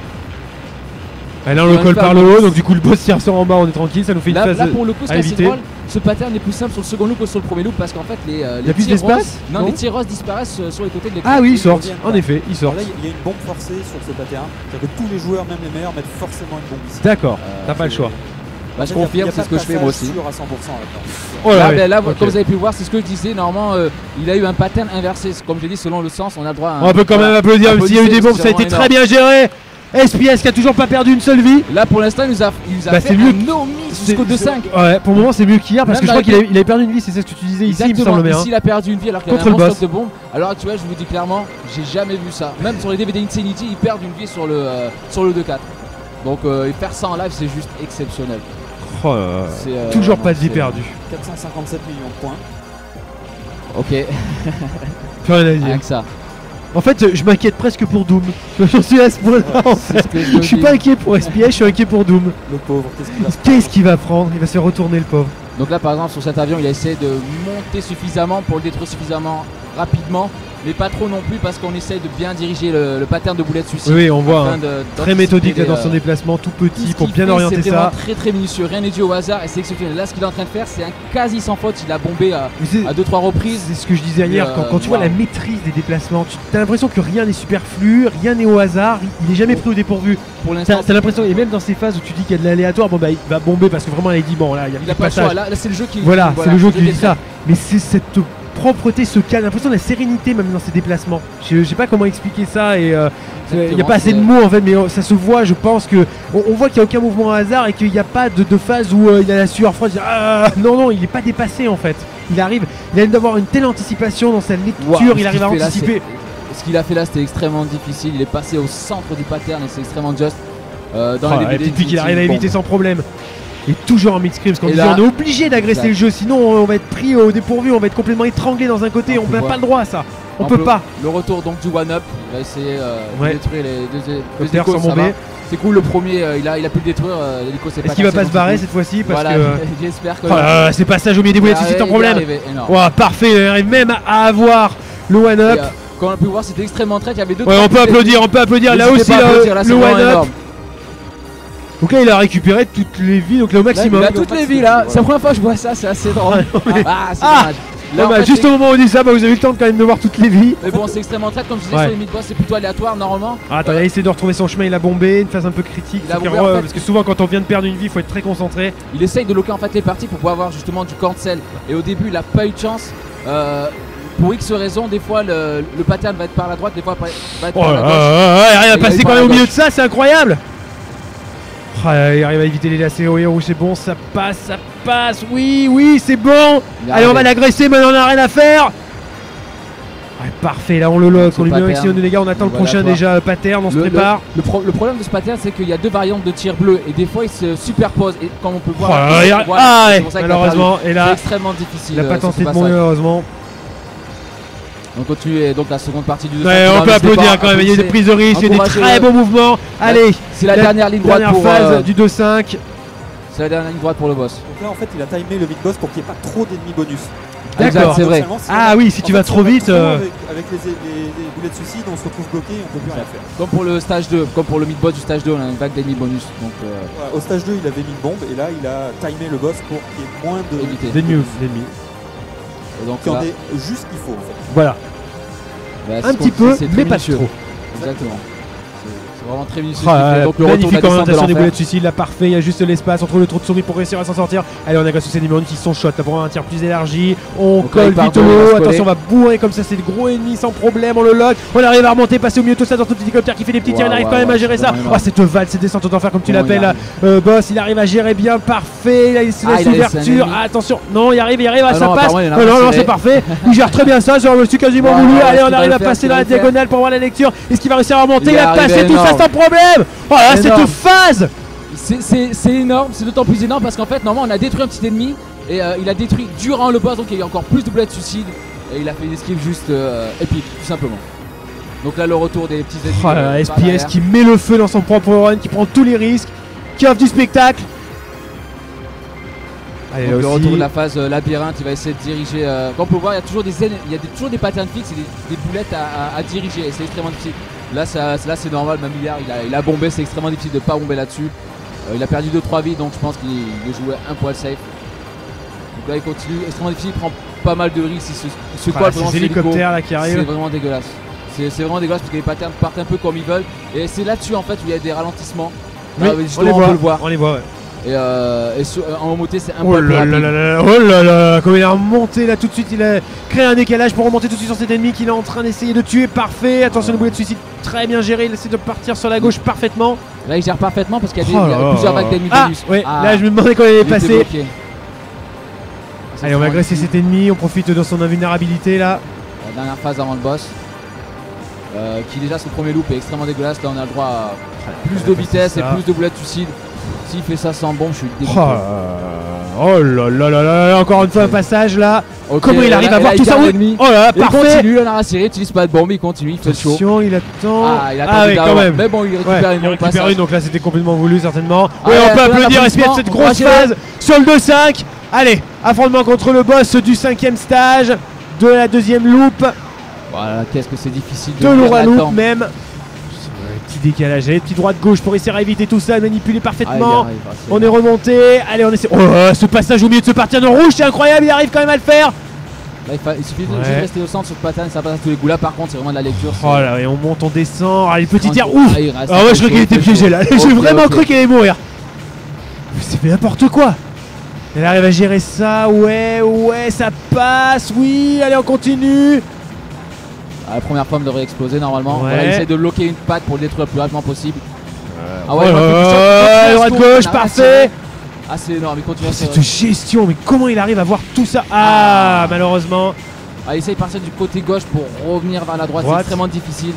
Et là on le colle par le haut, donc du coup le boss tire sur en bas, on est tranquille, ça nous fait une phase là pour le coup à éviter. Ce pattern est plus simple sur le second loop que sur le premier loop parce qu'en fait les tirs roses disparaissent sur les côtés de l'écran. Ah oui, ils sortent, en effet, ils sortent. Là il y a une bombe forcée sur ce pattern, c'est-à-dire que tous les joueurs, même les meilleurs, mettent forcément une bombe ici. D'accord, t'as pas le choix. Je confirme, c'est ce que je fais moi aussi. Là, comme vous avez pu voir, c'est ce que je disais. Normalement, il a eu un pattern inversé. Comme j'ai dit, selon le sens, on a le droit à on peut quand même applaudir, même s'il y a eu des bombes, ça a été très bien géré. SPS qui a toujours pas perdu une seule vie. Là pour l'instant il nous a fait un no-miss jusqu'au 2-5. Ouais, pour le moment c'est mieux qu'hier parce que je crois qu'il avait perdu une vie, c'est ça que tu disais ici, il me semble bien. Ici il a perdu une vie alors qu'il y avait un bon stock de bombes. Alors tu vois, je vous dis clairement, j'ai jamais vu ça. Même sur les DVD Insanity, ils perdent une vie sur le 2-4. Donc faire ça en live c'est juste exceptionnel. Oh toujours pas de vie perdue. 457 millions de points. Ok. Plus rien à dire. Rien que ça. En fait, je m'inquiète presque pour Doom. J'en suis à ce point-là en fait. Je suis pas inquiet pour SPS, je suis inquiet pour Doom. Le pauvre, qu'est-ce qu'il va prendre? Il va se faire retourner le pauvre. Donc là par exemple sur cet avion, il a essayé de monter suffisamment pour le détruire suffisamment rapidement. Mais pas trop non plus parce qu'on essaye de bien diriger le pattern de boulet de suicide. Oui, on voit très méthodique là, dans son déplacement, tout petit pour bien orienter ça. C'est vraiment très minutieux, rien n'est dû au hasard et c'est exceptionnel. Là ce qu'il est en train de faire c'est un quasi sans faute, il a bombé à 2-3 reprises. C'est ce que je disais hier, quand tu vois la maîtrise des déplacements, tu as l'impression que rien n'est superflu, rien n'est au hasard, il est jamais pris au dépourvu. Pour l'instant, t'as l'impression, et même dans ces phases où tu dis qu'il y a de l'aléatoire, bon bah il va bomber parce que vraiment il dit bon là il y a pas de choix, là c'est le jeu qui voilà, c'est le jeu qui dit ça. Mais c'est cette propreté, ce calme, l'impression de la sérénité même dans ses déplacements. Je sais pas comment expliquer ça et il n'y a pas assez de mots en fait, mais ça se voit. Je pense que on voit qu'il n'y a aucun mouvement au hasard et qu'il n'y a pas de phase où il a la sueur froide. Non, il n'est pas dépassé en fait. Il arrive d'avoir une telle anticipation dans sa lecture, il arrive à anticiper. Ce qu'il a fait là c'était extrêmement difficile, il est passé au centre du pattern et c'est extrêmement just. Dans les DVD, puis qu'il arrive à éviter sans problème. Et toujours en mid-scrim, parce qu'on dit on est obligé d'agresser le jeu, sinon on va être pris au dépourvu, on va être complètement étranglé dans un côté, on n'a pas le droit à ça. On peut pas. Le retour donc du one-up. Il va essayer de détruire les deux Terre sans bomber. C'est cool, le premier il a pu le détruire. L'hélico c'est pas. Est-ce qu'il va pas se barrer cette fois-ci parce que j'espère que. C'est passage au milieu des boulettes de suicide en problème. Parfait, il arrive même à avoir le one-up. Comme on a pu voir, c'était extrêmement traître. Il y avait deux. Ouais, on peut applaudir. Là aussi, le one-up. Donc là, il a récupéré toutes les vies, donc là au maximum. Il a toutes les vies là. C'est la première fois que je vois ça, c'est assez drôle. C'est dommage. Là, en fait, juste au moment où on dit ça, vous avez eu le temps quand même de voir toutes les vies. Mais bon, c'est extrêmement traître, comme je disais, sur les mid-boss, c'est plutôt aléatoire normalement. Attends, il a essayé de retrouver son chemin, il a bombé, une phase un peu critique. Parce que souvent, quand on vient de perdre une vie, il faut être très concentré. Il essaye de loquer en fait les parties pour pouvoir avoir justement du cancel. Et au début, il a pas eu de chance. Pour X raisons, des fois le pattern va être par la droite, des fois va être par la gauche. Il arrive à passer quand même au milieu de ça, c'est incroyable. Il arrive à éviter les lacets au héros, c'est bon, ça passe, oui, c'est bon. Allez, on va l'agresser, maintenant on n'a rien à faire. Parfait, là on le lock, on lui met un maximum de dégâts, on attend le prochain déjà pattern, on se prépare. Le problème de ce pattern, c'est qu'il y a deux variantes de tir bleu et des fois ils se superposent. Et comme on peut voir, malheureusement, et là, c'est extrêmement difficile. Il n'a pas tenté de mourir, heureusement. On continue donc la seconde partie du on peut applaudir quand même, il y a des prises de risque, il y a des très bons mouvements. Allez, c'est la dernière ligne droite pour phase du 2-5. C'est la dernière ligne droite pour le boss. Donc là en fait il a timé le mid-boss pour qu'il n'y ait pas trop d'ennemis bonus. D'accord, c'est vrai. Si tu vas trop vite. Avec les boulets de suicide, on se retrouve bloqué et on peut plus rien faire. Comme pour le stage 2, comme pour le mid-boss du stage 2, on a une vague d'ennemis bonus. Donc, au stage 2, il avait mis une bombe et là il a timé le boss pour qu'il y ait moins d'ennemis. Donc il y en ait juste qu'il faut en fait. Voilà. Un petit peu, mais pas trop. Exactement. C'est vraiment très minutieux. Donc le magnifique orientation des boulets de suicide, là parfait, il y a juste l'espace entre le trou de souris pour réussir à s'en sortir. Allez, on agresse tous ces numéros qui sont shot, là pour avoir un tir plus élargi. On colle vite au haut, attention, on va bourrer comme ça, c'est de gros ennemis sans problème, on le lock. On arrive à remonter, passer au milieu, tout ça dans ton petit hélicoptère qui fait des petits tirs, il arrive quand même à gérer ça. Cette valse, cette descente d'enfer comme tu l'appelles, boss, il arrive à gérer bien, parfait, il a laissé l'ouverture. Attention, non, il arrive, ça passe. Non, c'est parfait, il gère très bien ça, je me suis quasiment voulu. Allez, on arrive à passer dans la diagonale pour voir la lecture. Est-ce qu'il va réussir à remonter? Il a passé tout ça sans problème. Voilà, cette phase c'est énorme, c'est d'autant plus énorme parce qu'en fait normalement on a détruit un petit ennemi et il a détruit durant le boss, donc il y a eu encore plus de boulets de suicide et il a fait une esquive juste épique tout simplement. Donc là le retour des petits ennemis. SPS qui met le feu dans son propre run, qui prend tous les risques, qui offre du spectacle. Allez, donc le retour de la phase labyrinthe, il va essayer de diriger. Comme on peut voir, il y a toujours des patterns fixes et des boulettes à diriger et c'est extrêmement difficile. Là c'est normal, même il a bombé, c'est extrêmement difficile de ne pas bomber là-dessus. Il a perdu 2-3 vies, donc je pense qu'il jouait un poil safe. Donc là il continue, extrêmement difficile, il prend pas mal de risques, il se colle ces hélicoptères là qui arrivent. C'est vraiment dégueulasse. C'est vraiment dégueulasse parce que les patterns partent un peu comme ils veulent. Et c'est là-dessus en fait où il y a des ralentissements. Là, on peut le voir. On les voit, ouais. Et en remontée c'est un peu plus rapide. Oh là là, comme il a remonté là tout de suite, il a créé un décalage pour remonter tout de suite sur cet ennemi qu'il est en train d'essayer de tuer. Parfait, attention, le boulet de suicide très bien géré, il essaie de partir sur la gauche parfaitement. Là il gère parfaitement parce qu'il y a plusieurs vagues d'ennemis bonus. Là je me demandais quand il allait passer. Allez, on va agresser cet ennemi, on profite de son invulnérabilité là. La dernière phase avant le boss. Qui déjà son premier loop est extrêmement dégueulasse, là on a le droit à plus de vitesse et plus de boulets de suicide. S'il fait ça sans bombe, je suis dégoûté. Oh là là là là, encore une fois un passage là. Comment il arrive à voir tout ça? Oh là, parfait. Il continue, il en a rassuré, il utilise pas de bombe, il continue, il fait chaud. Attention, il attend. Il attend quand même. Mais bon, il récupère une. Donc là c'était complètement voulu certainement. On peut applaudir SPS cette grosse phase sur le 2-5. Allez, affrontement contre le boss du 5ème stage de la 2ème loop. Voilà, qu'est-ce que c'est difficile de Laura loop même. Petit décalage, petit droite-gauche pour essayer d'éviter tout ça, manipuler parfaitement. On est remonté, allez on essaie. Oh, ce passage au milieu de ce partir de rouge, c'est incroyable, il arrive quand même à le faire. Là, il suffit de rester au centre sur le pattern, ça passe à tous les coups. Là par contre c'est vraiment de la lecture. Oh là, et on monte, on descend. Allez, petit tir, ouf. Ouais, je crois qu'il était piégé là. J'ai vraiment cru qu'il allait mourir. C'est n'importe quoi. Elle arrive à gérer ça, ouais, ça passe, oui, allez on continue. La première pomme devrait exploser normalement. Voilà, il essaie de bloquer une patte pour le détruire le plus rapidement possible. Droite-gauche, parfait. C'est énorme, il continue à cette gestion, mais comment il arrive à voir tout ça? Malheureusement. Il essaie de partir du côté gauche pour revenir vers la droite, c'est extrêmement difficile.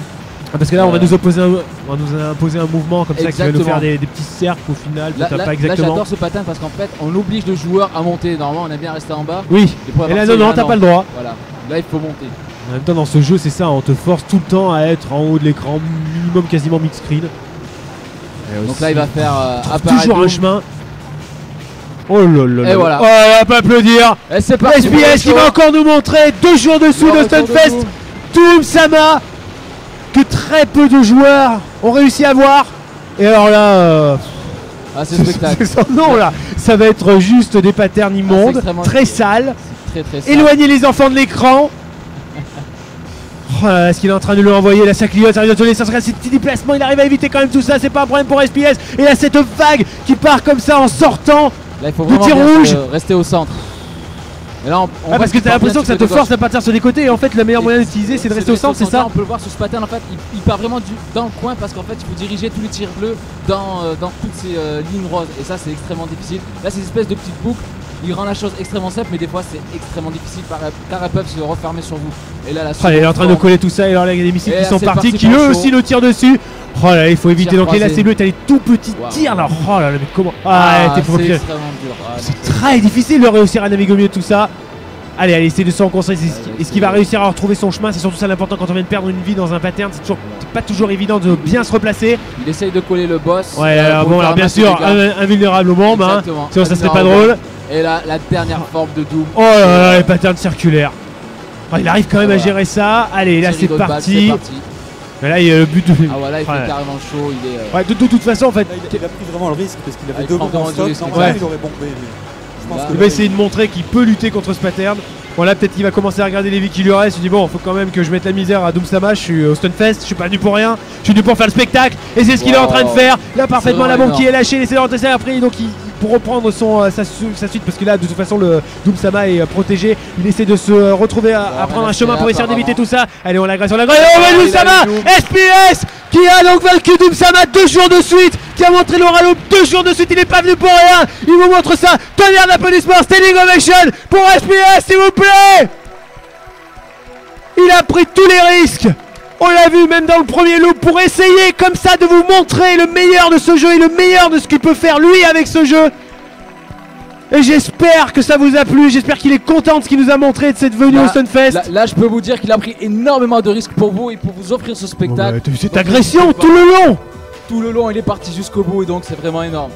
Parce que là on va nous imposer un mouvement comme ça qui va nous faire des petits cercles au final. Pas exactement. Là j'adore ce pattern parce qu'en fait on oblige le joueur à monter. Normalement on aime bien rester en bas. Oui. Et là non, t'as pas le droit. Voilà. Là il faut monter. En même temps, dans ce jeu, c'est ça, on te force tout le temps à être en haut de l'écran, minimum quasiment mid-screen. Donc là, il va faire toujours un chemin. Oh là là. Et voilà. Oh, on va pas applaudir. Et c'est parti. SPS qui va encore nous montrer 2 jours dessous de Stunfest. Doom Sama que très peu de joueurs ont réussi à voir. Et alors là. Ah, c'est spectacle. C'est son nom là. Ça va être juste des patterns immondes, très sales. Très sale. Éloigner les enfants de l'écran. Oh là là, est-ce qu'il est en train de le envoyer? Là, ça clignote, ça arrive de tourner, ça serait ces petits déplacements. Il arrive à éviter quand même tout ça. C'est pas un problème pour SPS. Et là, cette vague qui part comme ça en sortant. Là, il faut vraiment rester au centre. Et là, parce que t'as l'impression que ça te force à partir sur les côtés. Et en fait, le meilleur moyen d'utiliser, c'est de rester au centre, c'est ça? On peut le voir sur ce pattern. En fait, il part vraiment dans le coin parce qu'en fait, il faut diriger tous les tirs bleus dans toutes ces lignes roses. Et ça, c'est extrêmement difficile. Là, c'est une espèce de petite boucle. Il rend la chose extrêmement simple, mais des fois c'est extrêmement difficile car elles peuvent se refermer sur vous. Et là, il est en train de coller tout ça. Et alors là, il y a des missiles qui sont partis, qui eux aussi le tirent dessus. Oh là, il faut éviter. Donc là, c'est bleu, t'as les tout petits tirs là. Oh là là, mais comment? Ah, t'es c'est extrêmement dur. C'est très difficile de réussir à naviguer au milieu de tout ça. Allez, essaye de se reconcentrer. Est-ce qu'il va réussir à retrouver son chemin? C'est surtout ça l'important quand on vient de perdre une vie dans un pattern. C'est pas toujours évident de bien se replacer. Il essaye de coller le boss. Ouais, alors bien sûr, invulnérable aux bombes. Sinon, ça serait pas drôle. Et là, la dernière forme de Doom. Oh là là, les patterns circulaires. Il arrive quand même à gérer ça. Allez, là c'est parti. Mais là, il y a le but de. Ah voilà, il fait carrément chaud. Il est. Ouais, de toute façon, en fait. Il a pris vraiment le risque parce qu'il avait 2 bombes en stock. Il aurait bombé. Il va essayer de montrer qu'il peut lutter contre ce pattern. Bon, là, peut-être qu'il va commencer à regarder les vies qui lui restent. Il dit bon, faut quand même que je mette la misère à Doom Sama. Je suis au Stunfest, je suis pas venu pour rien. Je suis venu pour faire le spectacle. Et c'est ce qu'il est en train de faire. Là, parfaitement, la bombe qui est lâchée. Il essaie de rentrer ça après. Donc, pour reprendre sa suite, parce que là, de toute façon, le Doom Sama est protégé. Il essaie de se retrouver à prendre un chemin pour essayer d'éviter tout ça. Allez, on l'agresse, Doom Sama SPS qui a donc vaincu Doom Sama 2 jours de suite, qui a montré le Ralo 2 jours de suite. Il n'est pas venu pour rien. Il vous montre ça. Tonnerre d'applaudissements, standing ovation pour SPS, s'il vous plaît. Il a pris tous les risques. On l'a vu même dans le premier loop pour essayer comme ça de vous montrer le meilleur de ce jeu et le meilleur de ce qu'il peut faire lui avec ce jeu. Et j'espère que ça vous a plu, j'espère qu'il est content de ce qu'il nous a montré de cette venue au Stunfest. Là, je peux vous dire qu'il a pris énormément de risques pour vous et pour vous offrir ce spectacle. Cette agression tout le long. Tout le long, il est parti jusqu'au bout et donc c'est vraiment énorme.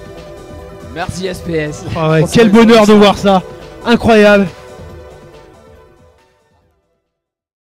Merci SPS. Quel bonheur de voir ça. Incroyable.